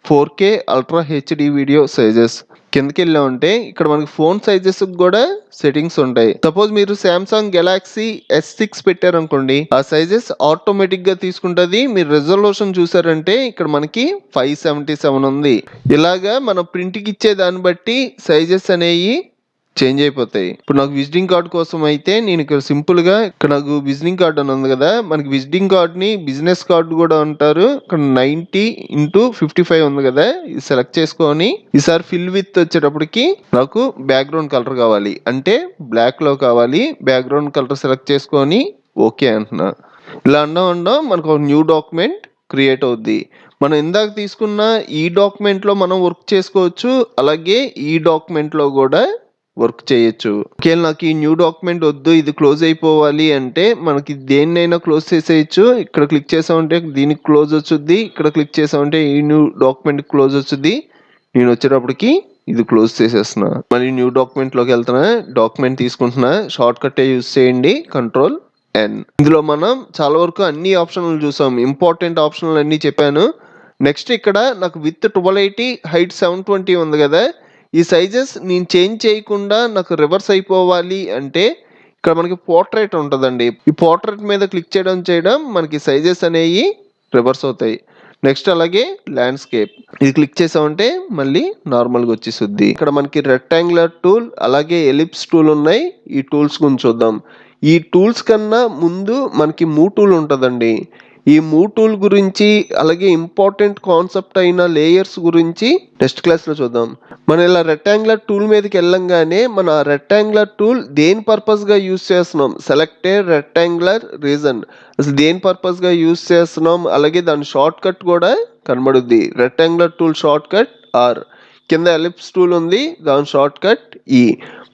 4K ultra HD video sizes. కిందకి వెళ్ళామంటే ఇక్కడ మనకి ఫోన్ సైజెస్ కూడా సెట్టింగ్స్ ఉంటాయి. సపోజ్ మీరు సామ్సంగ్ గెలాక్సీ S6 పెట్టారనుకోండి, ఆ సైజెస్ ఆటోమేటిక్ గా తీసుకుంటది. మీరు రెజల్యూషన్ చూసారంటే ఇక్కడ మనకి 577 ఉంది. ఇలాగా మనం ప్రింట్ కి ఇచ్చే దాన్ని బట్టి సైజెస్ అనేవి చేంజ్ అయిపోతాయి. ఇప్పుడు నాకు విజిటింగ్ కార్డ్ కోసం అయితే నేను ఇక్కడ సింపుల్ గా ఇక్కడ నాకు విజిటింగ్ కార్డ్ అని ఉంది కదా, మనకి విజిటింగ్ కార్డ్ ని బిజినెస్ కార్డు కూడా అంటారు. ఇక్కడ 90x55 ఉంది కదా, ఇది సెలెక్ట్ చేసుకొని ఈసారి ఫిల్ విత్ వచ్చేటప్పటికి నాకు బ్యాక్గ్రౌండ్ కలర్ కావాలి అంటే బ్లాక్ లో కావాలి. బ్యాక్గ్రౌండ్ కలర్ సెలెక్ట్ చేసుకొని ఓకే అంటున్నా. ఇలా అన్నా మనకు ఒక న్యూ డాక్యుమెంట్ క్రియేట్ అవుద్ది. మనం ఇందాక తీసుకున్న ఈ డాక్యుమెంట్ లో మనం వర్క్ చేసుకోవచ్చు, అలాగే ఈ డాక్యుమెంట్ లో కూడా వర్క్ చేయొచ్చు. ఒకవేళ నాకు ఈ న్యూ డాక్యుమెంట్ వద్దు, ఇది క్లోజ్ అయిపోవాలి అంటే మనకి దేన్నైనా క్లోజ్ చేసేయచ్చు. ఇక్కడ క్లిక్ చేసామంటే దీనికి క్లోజ్ వచ్చుద్ది, ఇక్కడ క్లిక్ చేసామంటే ఈ న్యూ డాక్యుమెంట్ క్లోజ్ వచ్చుద్ది. నేను వచ్చేటప్పటికి ఇది క్లోజ్ చేసేస్తున్నా. మళ్ళీ న్యూ డాక్యుమెంట్ లోకి వెళ్తున్నా, డాక్యుమెంట్ తీసుకుంటున్నా. షార్ట్ కట్ యూజ్ చేయండి, Ctrl+N. ఇందులో మనం చాలా వరకు అన్ని ఆప్షన్లు చూసాం, ఇంపార్టెంట్ ఆప్షన్లు అన్ని చెప్పాను. నెక్స్ట్ ఇక్కడ నాకు విత్ 1280 హైట్ 720 ఉంది కదా, ఈ సైజెస్ నేను చేంజ్ చేయకుండా నాకు రివర్స్ అయిపోవాలి అంటే ఇక్కడ మనకి పోర్ట్రేట్ ఉంటుందండి. ఈ పోర్ట్రేట్ మీద క్లిక్ చేయడం మనకి సైజెస్ అనేవి రివర్స్ అవుతాయి. నెక్స్ట్ అలాగే ల్యాండ్స్కేప్, ఇది క్లిక్ చేసామంటే మళ్ళీ నార్మల్గా వచ్చేస్తుంది. ఇక్కడ మనకి రెక్టాంగులర్ టూల్ అలాగే ఎలిప్స్ టూల్ ఉన్నాయి. ఈ టూల్స్ గురించి చూద్దాం. ఈ టూల్స్ కన్నా ముందు మనకి మూవ్ టూల్ ఉంటుందండి. ఈ మూవ్ టూల్ గురించి అలాగే ఇంపార్టెంట్ కాన్సెప్ట్ అయిన లేయర్స్ గురించి నెక్స్ట్ క్లాస్లో చూద్దాం. మనం ఇలా రెక్టాంగులర్ టూల్ మీదకి వెళ్ళంగానే మన రెక్టాంగులర్ టూల్ దేని పర్పస్గా యూస్ చేస్తున్నాం, సెలెక్టెడ్ రెక్టాంగులర్ రీజన్, అసలు దేని పర్పస్గా యూస్ చేస్తున్నాం, అలాగే దాని షార్ట్ కట్ కూడా కనబడుద్ది. Rectangular tool shortcut R, కింద ఎలిప్స్ టూల్ ఉంది దాని షార్ట్ కట్ ఈ.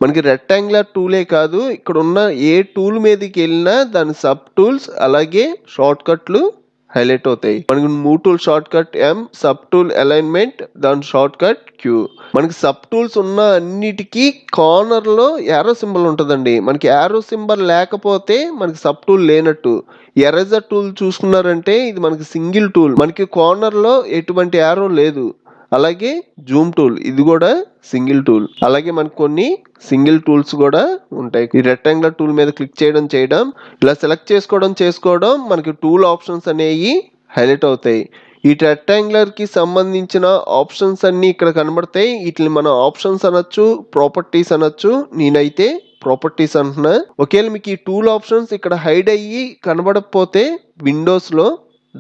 మనకి రెక్టాంగులర్ టూలే కాదు, ఇక్కడ ఉన్న ఏ టూల్ మీదకి వెళ్ళినా దాని సబ్ టూల్స్ అలాగే షార్ట్ కట్లు హైలైట్ అవుతాయి. మనకి move tool short cut M, sub tool alignment దాని షార్ట్ కట్ Q. మనకి సబ్ టూల్స్ ఉన్న అన్నిటికీ కార్నర్ లో యారో సింబల్ ఉంటుందండి. మనకి యారో సింబల్ లేకపోతే మనకి సబ్ టూల్ లేనట్టు. ఎరేజర్ టూల్ చూసుకున్నారంటే ఇది మనకి సింగిల్ టూల్, మనకి కార్నర్ లో ఎటువంటి యారో లేదు. అలాగే జూమ్ టూల్, ఇది కూడా సింగిల్ టూల్. అలాగే మనకు కొన్ని సింగిల్ టూల్స్ కూడా ఉంటాయి. ఈ రెక్టాంగులర్ టూల్ మీద క్లిక్ చేయడం ఇలా సెలెక్ట్ చేసుకోవడం మనకి టూల్ ఆప్షన్స్ అనేవి హైలైట్ అవుతాయి. ఈ రెక్టాంగులర్ కి సంబంధించిన ఆప్షన్స్ అన్ని ఇక్కడ కనబడతాయి. వీటిని మనం ఆప్షన్స్ అనొచ్చు, ప్రాపర్టీస్ అనొచ్చు. నేనైతే ప్రాపర్టీస్ అంటున్నా. ఒకవేళ మీకు ఈ టూల్ ఆప్షన్స్ ఇక్కడ హైడ్ అయ్యి కనబడకపోతే విండోస్ లో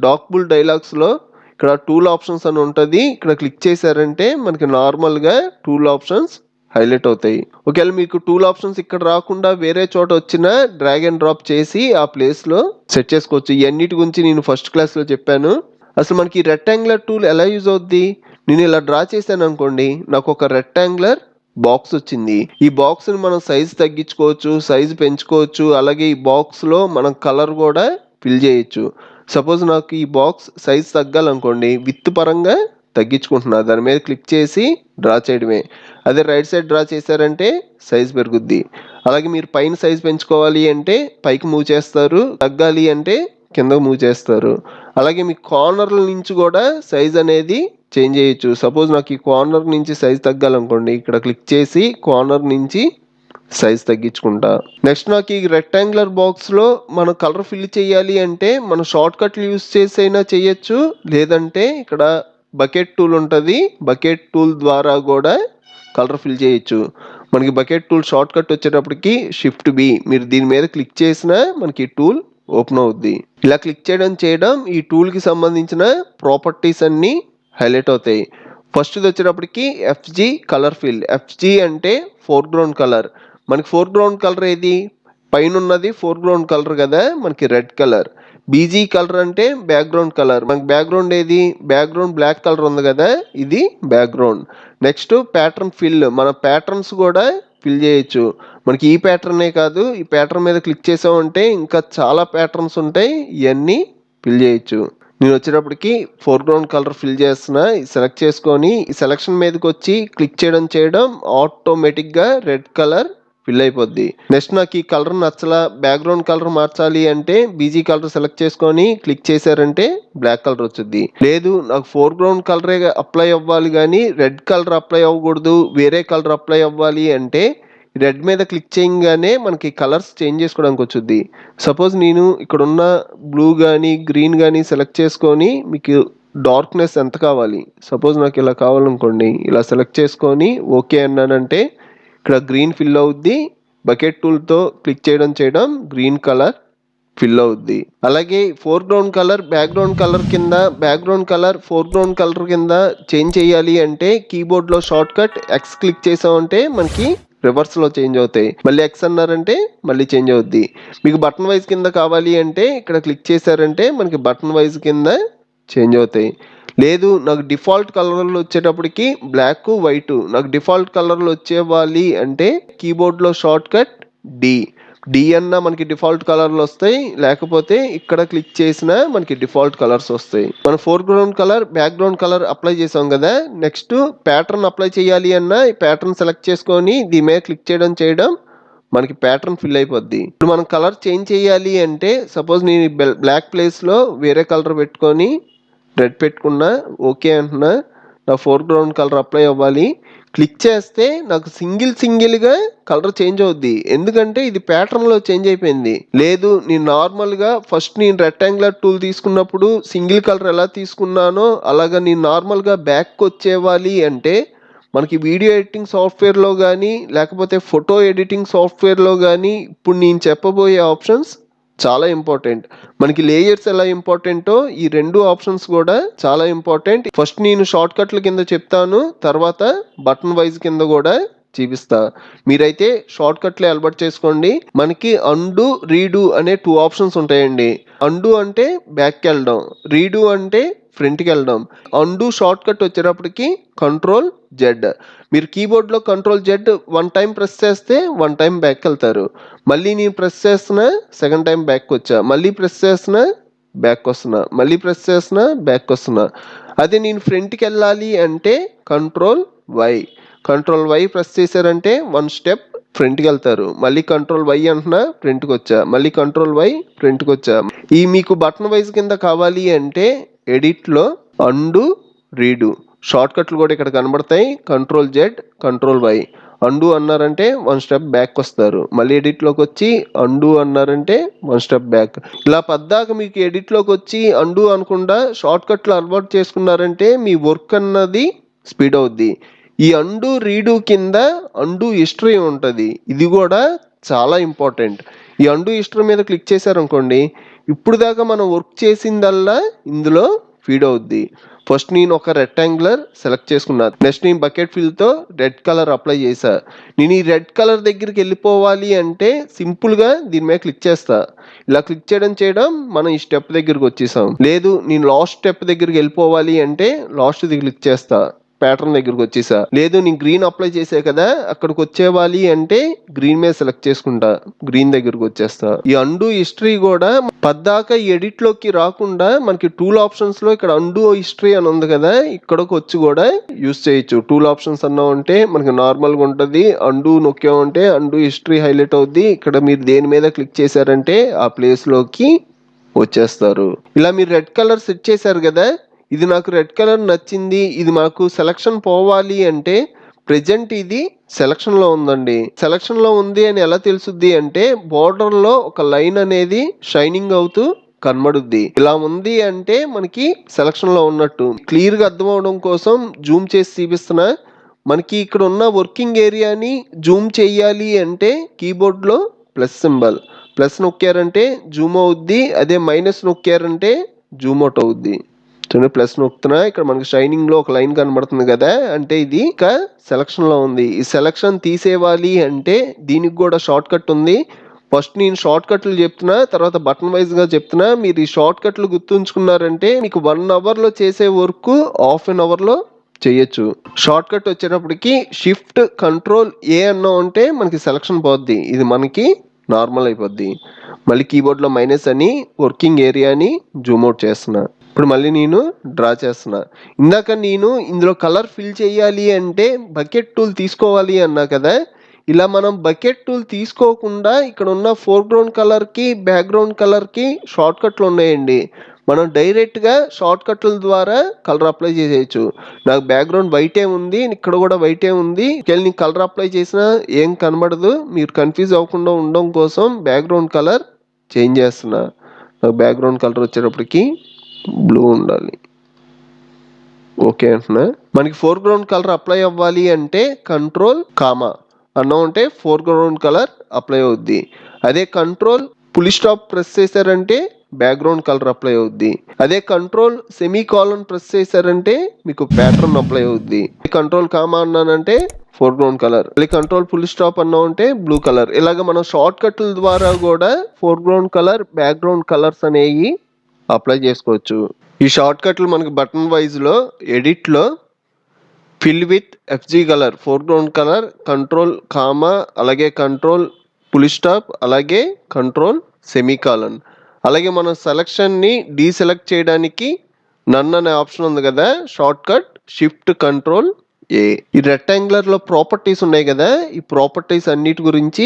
డాక్బుల్ డైలాగ్స్ లో ఇక్కడ టూల్ ఆప్షన్స్ అని ఉంటుంది. ఇక్కడ క్లిక్ చేశారంటే మనకి నార్మల్ గా టూల్ ఆప్షన్స్ హైలైట్ అవుతాయి. ఒకవేళ మీకు టూల్ ఆప్షన్స్ ఇక్కడ రాకుండా వేరే చోట వచ్చినా డ్రాగ్ అండ్ డ్రాప్ చేసి ఆ ప్లేస్ లో సెట్ చేసుకోవచ్చు. ఈ అన్నిటి గురించి నేను ఫస్ట్ క్లాస్ లో చెప్పాను. అసలు మనకి రెక్టాంగులర్ టూల్ ఎలా యూజ్ అవుద్ది, నేను ఇలా డ్రా చేశాను అనుకోండి, నాకు ఒక రెక్టాంగులర్ బాక్స్ వచ్చింది. ఈ బాక్స్ ని మనం సైజ్ తగ్గించుకోవచ్చు, సైజ్ పెంచుకోవచ్చు. అలాగే ఈ బాక్స్ లో మనం కలర్ కూడా ఫిల్ చేయొచ్చు. సపోజ్ నాకు ఈ బాక్స్ సైజ్ తగ్గాలనుకోండి, విత్ పరంగా తగ్గించుకుంటున్నా, దాని మీద క్లిక్ చేసి డ్రా చేయడమే. అదే రైట్ సైడ్ డ్రా చేశారంటే సైజ్ పెరుగుద్ది. అలాగే మీరు పైన సైజ్ పెంచుకోవాలి అంటే పైకి మూవ్ చేస్తారు, తగ్గాలి అంటే కిందకు మూవ్ చేస్తారు. అలాగే మీ కార్నర్ల నుంచి కూడా సైజ్ అనేది చేంజ్ చేయొచ్చు. సపోజ్ నాకు ఈ కార్నర్ నుంచి సైజ్ తగ్గాలనుకోండి, ఇక్కడ క్లిక్ చేసి కార్నర్ నుంచి సైజ్ తగ్గించుకుంటా. నెక్స్ట్ నాకు ఈ రెక్టాంగులర్ బాక్స్ లో మనం కలర్ ఫిల్ చేయాలి అంటే మనం షార్ట్ కట్లు యూస్ చేసి అయినా చేయొచ్చు, లేదంటే ఇక్కడ బకెట్ టూల్ ఉంటుంది, బకెట్ టూల్ ద్వారా కూడా కలర్ ఫిల్ చేయొచ్చు. మనకి బకెట్ టూల్ షార్ట్ కట్ వచ్చేటప్పటికి Shift+B, మీరు దీని మీద క్లిక్ చేసినా మనకి టూల్ ఓపెన్ అవుద్ది. ఇలా క్లిక్ చేయడం ఈ టూల్ కి సంబంధించిన ప్రాపర్టీస్ అన్ని హైలైట్ అవుతాయి. ఫస్ట్ వచ్చేటప్పటికి FG కలర్ ఫిల్. FG అంటే ఫోర్గ్రౌండ్ కలర్. మనకి ఫోర్గ్రౌండ్ కలర్ ఏది, పైన ఉన్నది ఫోర్గ్రౌండ్ కలర్ కదా, మనకి రెడ్ కలర్. BG కలర్ అంటే బ్యాక్గ్రౌండ్ కలర్. మనకి బ్యాక్గ్రౌండ్ ఏది, బ్యాక్గ్రౌండ్ బ్లాక్ కలర్ ఉంది కదా, ఇది బ్యాక్గ్రౌండ్. నెక్స్ట్ ప్యాటర్న్ ఫిల్, మన ప్యాటర్న్స్ కూడా ఫిల్ చేయొచ్చు. మనకి ఈ ప్యాటర్నే కాదు, ఈ ప్యాటర్న్ మీద క్లిక్ చేసామంటే ఇంకా చాలా ప్యాటర్న్స్ ఉంటాయి, ఇవన్నీ ఫిల్ చేయొచ్చు. నేను వచ్చేటప్పటికి ఫోర్గ్రౌండ్ కలర్ ఫిల్ చేస్తున్నా. సెలెక్ట్ చేసుకొని ఈ సెలెక్షన్ మీదకి వచ్చి క్లిక్ చేయడం ఆటోమేటిక్గా రెడ్ కలర్ ఫిల్ అయిపోద్ది. నెక్స్ట్ నాకు ఈ కలర్ నచ్చలా, బ్యాక్గ్రౌండ్ కలర్ మార్చాలి అంటే బీజీ కలర్ సెలెక్ట్ చేసుకొని క్లిక్ చేశారంటే బ్లాక్ కలర్ వచ్చుద్ది. లేదు నాకు ఫోర్గ్రౌండ్ కలరే అప్లై అవ్వాలి కానీ రెడ్ కలర్ అప్లై అవ్వకూడదు, వేరే కలర్ అప్లై అవ్వాలి అంటే రెడ్ మీద క్లిక్ చేయగానే మనకి కలర్స్ చేంజ్ చేసుకోవడానికి వచ్చుద్ది. సపోజ్ నేను ఇక్కడ ఉన్న బ్లూ కానీ గ్రీన్ కానీ సెలెక్ట్ చేసుకొని మీకు డార్క్నెస్ ఎంత కావాలి, సపోజ్ నాకు ఇలా కావాలనుకోండి, ఇలా సెలెక్ట్ చేసుకొని ఓకే అన్నానంటే ఇక్కడ గ్రీన్ ఫిల్ అవుద్ది. బకెట్ టూల్తో క్లిక్ చేయడం గ్రీన్ కలర్ ఫిల్ అవుద్ది. అలాగే foreground colour background colour foreground colour కింద చేంజ్ చేయాలి అంటే కీబోర్డ్లో షార్ట్ కట్ ఎక్స్ క్లిక్ చేసామంటే మనకి రివర్స్లో చేంజ్ అవుతాయి. మళ్ళీ ఎక్స్ అన్నారంటే మళ్ళీ చేంజ్ అవుద్ది. మీకు బటన్ వైజ్ కింద కావాలి అంటే ఇక్కడ క్లిక్ చేశారంటే మనకి బటన్ వైజ్ కింద చేంజ్ అవుతాయి. లేదు నాకు డిఫాల్ట్ కలర్లు వచ్చేటప్పటికి బ్లాక్ వైట్, నాకు డిఫాల్ట్ కలర్లు వచ్చేవాలి అంటే కీబోర్డ్లో షార్ట్ కట్ డి అన్న మనకి డిఫాల్ట్ కలర్లు వస్తాయి, లేకపోతే ఇక్కడ క్లిక్ చేసినా మనకి డిఫాల్ట్ కలర్స్ వస్తాయి. మనం foreground colour background colour apply చేసాం కదా, నెక్స్ట్ ప్యాటర్న్ అప్లై చేయాలి అన్న ఈ ప్యాటర్న్ సెలెక్ట్ చేసుకొని దీని మీద క్లిక్ చేయడం మనకి ప్యాటర్న్ ఫిల్ అయిపోద్ది. ఇప్పుడు మనం కలర్ చేంజ్ చేయాలి అంటే సపోజ్ నేను బ్లాక్ ప్లేస్లో వేరే కలర్ పెట్టుకొని రెడ్ పెట్టుకున్నా, ఓకే అంటున్నా, నా ఫోర్గ్రౌండ్ కలర్ అప్లై అవ్వాలి, క్లిక్ చేస్తే నాకు సింగిల్గా కలర్ చేంజ్ అవుద్ది. ఎందుకంటే ఇది ప్యాటర్న్లో చేంజ్ అయిపోయింది. లేదు నేను నార్మల్గా ఫస్ట్ నేను రెక్టాంగులర్ టూల్ తీసుకున్నప్పుడు సింగిల్ కలర్ ఎలా తీసుకున్నానో అలాగా నేను నార్మల్గా బ్యాక్ వచ్చేవాలి అంటే మనకి వీడియో ఎడిటింగ్ సాఫ్ట్వేర్లో కానీ లేకపోతే ఫోటో ఎడిటింగ్ సాఫ్ట్వేర్లో కానీ ఇప్పుడు నేను చెప్పబోయే ఆప్షన్స్ చాలా ఇంపార్టెంట్. మనకి లేయర్స్ ఎలా ఇంపార్టెంటో ఈ రెండు ఆప్షన్స్ కూడా చాలా ఇంపార్టెంట్. ఫస్ట్ నేను షార్ట్ కట్ల కింద చెప్తాను, తర్వాత బటన్ వైజ్ కింద కూడా చూపిస్తా. మీరైతే షార్ట్ కట్లే అలవాటు చేసుకోండి. మనకి అండు రీడు అనే 2 ఆప్షన్స్ ఉంటాయండి. అండు అంటే బ్యాక్కి వెళ్ళడం, రీడు అంటే ఫ్రంట్కి వెళ్ళడం. అండు షార్ట్ కట్ వచ్చేటప్పటికి కంట్రోల్ జెడ్. మీరు కీబోర్డ్లో కంట్రోల్ జెడ్ 1 టైం ప్రెస్ చేస్తే 1 టైం బ్యాక్ వెళ్తారు. మళ్ళీ నేను ప్రెస్ చేస్తున్నా సెకండ్ టైం బ్యాక్ వచ్చా, మళ్ళీ ప్రెస్ చేస్తున్నా బ్యాక్ వస్తున్నా, మళ్ళీ ప్రెస్ చేస్తున్నా బ్యాక్ వస్తున్నా. అదే నేను ఫ్రంట్కి వెళ్ళాలి అంటే కంట్రోల్ వై ప్రెస్ చేశారంటే 1 స్టెప్ ఫ్రంట్కి వెళ్తారు. మళ్ళీ కంట్రోల్ వై అంటున్నా ఫ్రంట్కి వచ్చా, మళ్ళీ కంట్రోల్ వై ఫ్రంట్కి వచ్చా. ఈ మీకు బటన్ వైజ్ కింద కావాలి అంటే ఎడిట్లో అండు రీడు షార్ట్ కట్లు కూడా ఇక్కడ కనబడతాయి. Control Z control why. And అన్నారంటే 1 స్టెప్ బ్యాక్ వస్తారు, మళ్ళీ ఎడిట్లోకి వచ్చి అండు అన్నారంటే 1 స్టెప్ బ్యాక్. ఇలా పద్దాక మీకు ఎడిట్లోకి వచ్చి అండు అనకుండా షార్ట్ కట్లు అలవాటు చేసుకున్నారంటే మీ వర్క్ అన్నది స్పీడ్ అవుద్ది. ఈ అండు రీడు కింద అండు హిస్టరీ ఉంటుంది, ఇది కూడా చాలా ఇంపార్టెంట్. ఈ అండు హిస్టరీ మీద క్లిక్ చేశారనుకోండి, ఇప్పుడు దాకా మనం వర్క్ చేసిందల్లా ఇందులో ఫీడ్ అవుద్ది. ఫస్ట్ నేను ఒక రెక్టాంగులర్ సెలెక్ట్ చేసుకున్నా, నెక్స్ట్ నేను బకెట్ ఫిల్తో రెడ్ కలర్ అప్లై చేశా. నేను ఈ రెడ్ కలర్ దగ్గరికి వెళ్ళిపోవాలి అంటే సింపుల్గా దీని మీద క్లిక్ చేస్తా. ఇలా క్లిక్ చేయడం మనం ఈ స్టెప్ దగ్గరికి వచ్చేసాం. లేదు నేను లాస్ట్ స్టెప్ దగ్గరికి వెళ్ళిపోవాలి అంటే లాస్ట్ది క్లిక్ చేస్తా, ప్యాటర్న్ దగ్గరికి వచ్చేసా. లేదు నేను గ్రీన్ అప్లై చేసా కదా, అక్కడికి వచ్చేవాలి అంటే గ్రీన్ మీద సెలెక్ట్ చేసుకుంటా, గ్రీన్ దగ్గరికి వచ్చేస్తా. ఈ అండు హిస్టరీ కూడా పద్దాక ఎడిట్ లోకి రాకుండా మనకి టూల్ ఆప్షన్స్ లో ఇక్కడ అండు హిస్టరీ అని ఉంది కదా, ఇక్కడికి వచ్చి కూడా యూస్ చేయొచ్చు. టూల్ ఆప్షన్స్ అన్నా ఉంటే మనకి నార్మల్ గా ఉంటది, అండు నొక్కామంటే అండు హిస్టరీ హైలైట్ అవుద్ది. ఇక్కడ మీరు దేని మీద క్లిక్ చేశారంటే ఆ ప్లేస్ లోకి వచ్చేస్తారు. ఇలా మీరు రెడ్ కలర్ సెట్ చేశారు కదా, ఇది నాకు రెడ్ కలర్ నచ్చింది, ఇది మాకు సెలక్షన్ పోవాలి అంటే ప్రెజెంట్ ఇది సెలక్షన్లో ఉందండి. సెలక్షన్లో ఉంది అని ఎలా తెలుసుద్ది అంటే బోర్డర్లో ఒక లైన్ అనేది షైనింగ్ అవుతూ కనబడుద్ది. ఇలా ఉంది అంటే మనకి సెలక్షన్లో ఉన్నట్టు. క్లియర్గా అర్థం అవడం కోసం జూమ్ చేసి చూపిస్తున్నా. మనకి ఇక్కడ ఉన్న వర్కింగ్ ఏరియాని జూమ్ చేయాలి అంటే కీబోర్డ్లో ప్లస్ సింబల్, ప్లస్ నొక్కారంటే జూమ్ అవుద్ది, అదే మైనస్ నొక్కారంటే జూమ్ అవుట్ అవుద్ది. ప్లస్ నొక్కుతున్నా, ఇక్కడ మనకి షైనింగ్ లో ఒక లైన్ కనబడుతుంది కదా, అంటే ఇది ఇక సెలక్షన్ లో ఉంది. ఈ సెలక్షన్ తీసేవాలి అంటే దీనికి కూడా షార్ట్ కట్ ఉంది. ఫస్ట్ నేను షార్ట్ కట్లు చెప్తున్నా, తర్వాత బటన్ వైజ్ గా చెప్తున్నా. మీరు ఈ షార్ట్ కట్లు గుర్తుంచుకున్నారంటే మీకు 1 అవర్ లో చేసే వర్క్ హాఫ్ అన్ అవర్ లో చేయొచ్చు. షార్ట్ కట్ వచ్చేటప్పటికి షిఫ్ట్ కంట్రోల్ ఏ అన్నా ఉంటే మనకి సెలక్షన్ పోద్ది, ఇది మనకి నార్మల్ అయిపోద్ది. మళ్ళీ కీబోర్డ్లో మైనస్ అని వర్కింగ్ ఏరియాని జూమ్ అవుట్ చేస్తున్నా. ఇప్పుడు మళ్ళీ నేను డ్రా చేస్తున్నా. ఇందాక నేను ఇందులో కలర్ ఫిల్ చేయాలి అంటే బకెట్ టూల్ తీసుకోవాలి అన్నా కదా, ఇలా మనం బకెట్ టూల్ తీసుకోకుండా ఇక్కడ ఉన్న ఫోర్గ్రౌండ్ కలర్కి బ్యాక్గ్రౌండ్ కలర్కి షార్ట్ కట్లు ఉన్నాయండి. మనం డైరెక్ట్గా షార్ట్ కట్ల ద్వారా కలర్ అప్లై చేసేయచ్చు. నాకు బ్యాక్గ్రౌండ్ వైటే ఉంది, ఇక్కడ కూడా వైటే ఉంది, నీకు కలర్ అప్లై చేసినా ఏం కనబడదు. మీరు కన్ఫ్యూజ్ అవ్వకుండా ఉండడం కోసం బ్యాక్గ్రౌండ్ కలర్ చేంజ్ చేస్తున్నా. నాకు బ్యాక్గ్రౌండ్ కలర్ వచ్చేటప్పటికి బ్లూ ఉండాలి. ఓకే అంటున్నా. మనకి ఫోర్గ్రౌండ్ కలర్ అప్లై అవ్వాలి అంటే కంట్రోల్ కామా అన్నా ఉంటే ఫోర్గ్రౌండ్ కలర్ అప్లై అవుద్ది. అదే కంట్రోల్ పులి స్టాప్ ప్రెస్ చేశారంటే బ్యాక్గ్రౌండ్ కలర్ అప్లై అవుద్ది. అదే కంట్రోల్ సెమీ కాలన్ ప్రెస్ చేశారంటే మీకు ప్యాటర్న్ అప్లై అవుద్ది. కంట్రోల్ కామా అన్నానంటే ఫోర్గ్రౌండ్ కలర్, మళ్ళీ కంట్రోల్ ఫుల్ స్టాప్ అన్నా ఉంటే బ్లూ కలర్. ఇలాగ మనం షార్ట్ కట్ల ద్వారా కూడా ఫోర్గ్రౌండ్ కలర్ బ్యాక్గ్రౌండ్ కలర్స్ అనేవి అప్లై చేసుకోవచ్చు. ఈ షార్ట్ కట్లు మనకి బటన్ వైజ్లో ఎడిట్లో fill with FG colour, foreground colour, control comma, అలాగే కంట్రోల్ పులి స్టాప్, అలాగే కంట్రోల్ సెమీకాలన్. అలాగే మనం సెలక్షన్ని డీసెలెక్ట్ చేయడానికి నన్ అనే ఆప్షన్ ఉంది కదా, short cut shift control A. ఈ రెక్టాంగులర్లో ప్రాపర్టీస్ ఉన్నాయి కదా, ఈ ప్రాపర్టీస్ అన్నిటి గురించి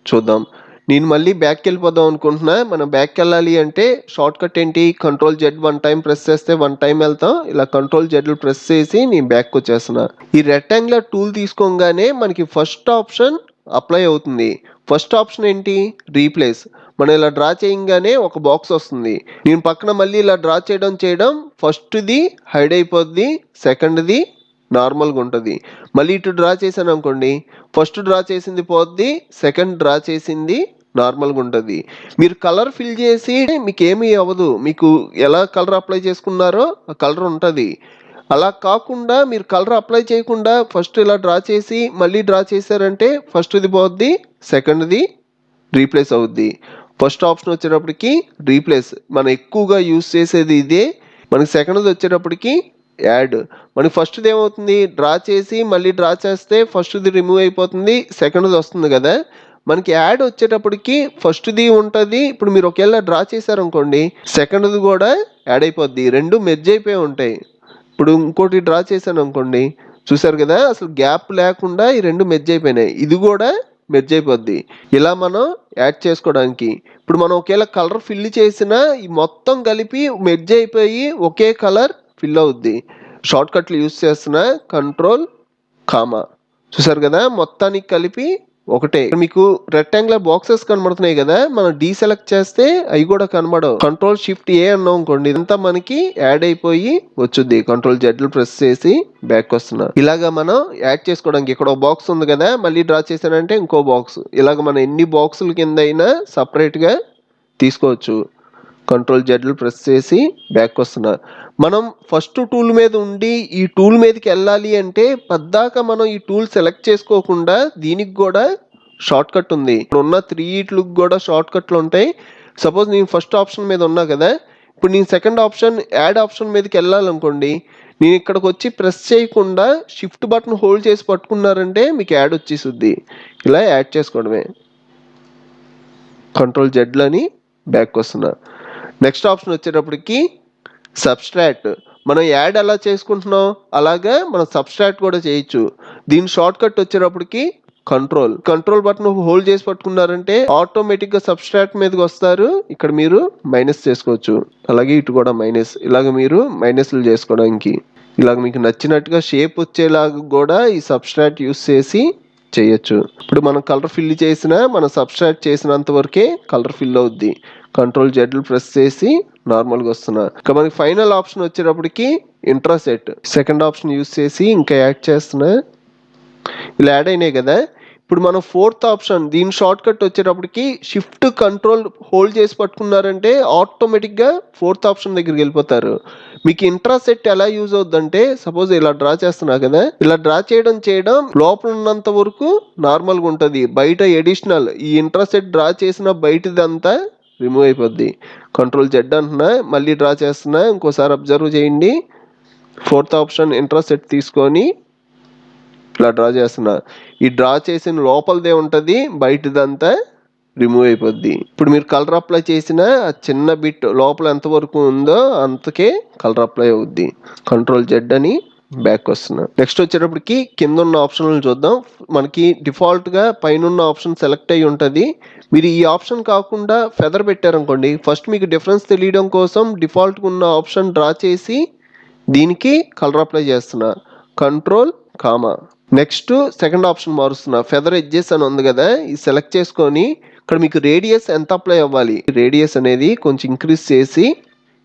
చూద్దాం. నేను మళ్ళీ బ్యాక్కి వెళ్ళిపోదాం అనుకుంటున్నా. మనం బ్యాక్కి వెళ్ళాలి అంటే షార్ట్ కట్ ఏంటి, కంట్రోల్ జెడ్ 1 టైం ప్రెస్ చేస్తే 1 టైం వెళ్తాం. ఇలా కంట్రోల్ జెడ్ ప్రెస్ చేసి నేను బ్యాక్ వచ్చేస్తున్నా. ఈ రెక్టాంగులర్ టూల్ తీసుకోగానే మనకి ఫస్ట్ ఆప్షన్ అప్లై అవుతుంది. ఫస్ట్ ఆప్షన్ ఏంటి, రీప్లేస్. మనం ఇలా డ్రా చేయగానే ఒక బాక్స్ వస్తుంది. నేను పక్కన మళ్ళీ ఇలా డ్రా చేయడం ఫస్ట్ది హైడ్ అయిపోద్ది, సెకండ్ది నార్మల్గా ఉంటుంది. మళ్ళీ ఇటు డ్రా చేశాను అనుకోండి, ఫస్ట్ డ్రా చేసింది పోద్ది, సెకండ్ డ్రా చేసింది నార్మల్గా ఉంటుంది. మీరు కలర్ ఫిల్ చేసి మీకు ఏమీ అవ్వదు, మీకు ఎలా కలర్ అప్లై చేసుకున్నారో ఆ కలర్ ఉంటుంది. అలా కాకుండా మీరు కలర్ అప్లై చేయకుండా ఫస్ట్ ఇలా డ్రా చేసి మళ్ళీ డ్రా చేశారంటే ఫస్ట్ది పోద్ది, సెకండ్ది రీప్లేస్ అవుద్ది. ఫస్ట్ ఆప్షన్ వచ్చేటప్పటికి రీప్లేస్, మనం ఎక్కువగా యూస్ చేసేది ఇదే. మనకి సెకండ్ది వచ్చేటప్పటికి యాడ్. మనకి ఫస్ట్ది ఏమవుతుంది, డ్రా చేసి మళ్ళీ డ్రా చేస్తే ఫస్ట్ది రిమూవ్ అయిపోతుంది, సెకండ్ది వస్తుంది కదా. మనకి యాడ్ వచ్చేటప్పటికి ఫస్ట్ది ఉంటుంది. ఇప్పుడు మీరు ఒకవేళ డ్రా చేశారనుకోండి, సెకండ్ది కూడా యాడ్ అయిపోద్ది, రెండు మెర్జ్ అయిపోయి ఉంటాయి. ఇప్పుడు ఇంకోటి డ్రా చేశాను అనుకోండి, చూసారు కదా, అసలు గ్యాప్ లేకుండా ఈ రెండు మెర్జ్ అయిపోయినాయి, ఇది కూడా మెర్జ్ అయిపోద్ది. ఇలా మనం యాడ్ చేసుకోవడానికి. ఇప్పుడు మనం ఒకవేళ కలర్ ఫిల్ చేసినా ఈ మొత్తం కలిపి మెర్జ్ అయిపోయి ఒకే కలర్ ఫిల్ అవుద్ది. షార్ట్ కట్లు యూస్ చేస్తున్నా, కంట్రోల్ కామా, చూసారు కదా, మొత్తానికి కలిపి ఒకటే. మీకు రెక్టాంగులర్ బాక్సెస్ కనబడుతున్నాయి కదా, మనం డీసెలెక్ట్ చేస్తే అవి కూడా కనబడవు. కంట్రోల్ షిఫ్ట్ ఏ అన్నాం అనుకోండి, ఇదంతా మనకి యాడ్ అయిపోయి వచ్చుద్ది. కంట్రోల్ జెడ్ ప్రెస్ చేసి బ్యాక్ వస్తున్నా. ఇలాగా మనం యాడ్ చేసుకోవడానికి ఇక్కడ ఒక బాక్స్ ఉంది కదా, మళ్ళీ డ్రా చేశానంటే ఇంకో బాక్స్. ఇలాగ మనం ఎన్ని బాక్సుల కింద అయినా సపరేట్గా తీసుకోవచ్చు. కంట్రోల్ జెడ్ ప్రెస్ చేసి బ్యాక్ వస్తున్నా. మనం ఫస్ట్ టూల్ మీద ఉండి ఈ టూల్ మీదకి వెళ్ళాలి అంటే పద్దాక మనం ఈ టూల్ సెలెక్ట్ చేసుకోకుండా దీనికి కూడా షార్ట్ కట్ ఉంది. ఇప్పుడు ఉన్న 3 ఈట్లకు కూడా షార్ట్ కట్లు ఉంటాయి. సపోజ్ నేను ఫస్ట్ ఆప్షన్ మీద ఉన్నా కదా, ఇప్పుడు నేను సెకండ్ ఆప్షన్ యాడ్ ఆప్షన్ మీదకి వెళ్ళాలనుకోండి, నేను ఇక్కడికి వచ్చి ప్రెస్ చేయకుండా షిఫ్ట్ బటన్ హోల్డ్ చేసి పట్టుకున్నారంటే మీకు యాడ్ వచ్చేస్తుంది. ఇలా యాడ్ చేసుకోవడమే. కంట్రోల్ జెడ్లని బ్యాక్ వస్తున్నా. నెక్స్ట్ ఆప్షన్ వచ్చేటప్పటికి సబ్స్ట్రాక్ట్. మనం యాడ్ ఎలా చేసుకుంటున్నాం అలాగే మనం సబ్స్ట్రాక్ట్ కూడా చేయొచ్చు. దీని షార్ట్ కట్ వచ్చేటప్పటికి కంట్రోల్ బటన్ హోల్డ్ చేసి పట్టుకున్నారంటే ఆటోమేటిక్గా సబ్స్ట్రాక్ట్ మీదకి వస్తారు. ఇక్కడ మీరు మైనస్ చేసుకోవచ్చు, అలాగే ఇటు కూడా మైనస్. ఇలాగ మీరు మైనస్లు చేసుకోవడానికి ఇలాగ మీకు నచ్చినట్టుగా షేప్ వచ్చేలాగా కూడా ఈ సబ్స్ట్రాక్ట్ యూస్ చేసి చేయొచ్చు. ఇప్పుడు మనం కలర్ ఫిల్ చేసినా మనం సబ్స్ట్రాక్ట్ చేసినంత వరకే కలర్ ఫిల్ అవుద్ది. కంట్రోల్ జెడ్ ప్రెస్ చేసి నార్మల్గా వస్తున్నా. ఇక మనకి ఫైనల్ ఆప్షన్ వచ్చేటప్పటికి ఇంట్రాసెట్, సెకండ్ ఆప్షన్ యూస్ చేసి ఇంకా యాడ్ చేస్తున్నా. ఇలా యాడ్ అయినాయి కదా. ఇప్పుడు మనం ఫోర్త్ ఆప్షన్ దీని షార్ట్ కట్ వచ్చేటప్పటికి షిఫ్ట్ కంట్రోల్ హోల్డ్ చేసి పట్టుకున్నారంటే ఆటోమేటిక్గా ఫోర్త్ ఆప్షన్ దగ్గరికి వెళ్ళిపోతారు. మీకు ఇంట్రాసెట్ ఎలా యూజ్ అవుద్దంటే, సపోజ్ ఇలా డ్రా చేస్తున్నా కదా, ఇలా డ్రా చేయడం లోపల ఉన్నంత వరకు నార్మల్గా ఉంటుంది. బయట ఎడిషనల్ ఈ ఇంట్రాసెట్ డ్రా చేసిన బయటదంతా రిమూవ్ అయిపోద్ది. కంట్రోల్ జెడ్ అంటున్నా, మళ్ళీ డ్రా చేస్తున్నా, ఇంకోసారి అబ్జర్వ్ చేయండి. ఫోర్త్ ఆప్షన్ ఇంట్రాసెట్ తీసుకొని ఇలా డ్రా చేస్తున్నా. ఈ డ్రా చేసిన లోపలదే ఉంటుంది, బయటదంతా రిమూవ్ అయిపోద్ది. ఇప్పుడు మీరు కలర్ అప్లై చేసిన ఆ చిన్న బిట్ లోపల ఎంతవరకు ఉందో అంతకే కలర్ అప్లై అవుద్ది. కంట్రోల్ జెడ్ అని బ్యాక్ వస్తున్నా. నెక్స్ట్ వచ్చేటప్పటికి కింద ఉన్న ఆప్షన్లు చూద్దాం. మనకి డిఫాల్ట్గా పైన ఉన్న ఆప్షన్ సెలెక్ట్ అయ్యి ఉంటుంది. మీరు ఈ ఆప్షన్ కాకుండా ఫెదర్ పెట్టారనుకోండి, ఫస్ట్ మీకు డిఫరెన్స్ తెలియడం కోసం డిఫాల్ట్గా ఉన్న ఆప్షన్ డ్రా చేసి దీనికి కలర్ అప్లై చేస్తున్నా. Control comma. Next second option మారుస్తున్నా. ఫెదర్ ఎడ్జెస్ అని ఉంది కదా, ఇది సెలెక్ట్ చేసుకొని ఇక్కడ మీకు రేడియస్ ఎంత అప్లై అవ్వాలి, రేడియస్ అనేది కొంచెం ఇంక్రీజ్ చేసి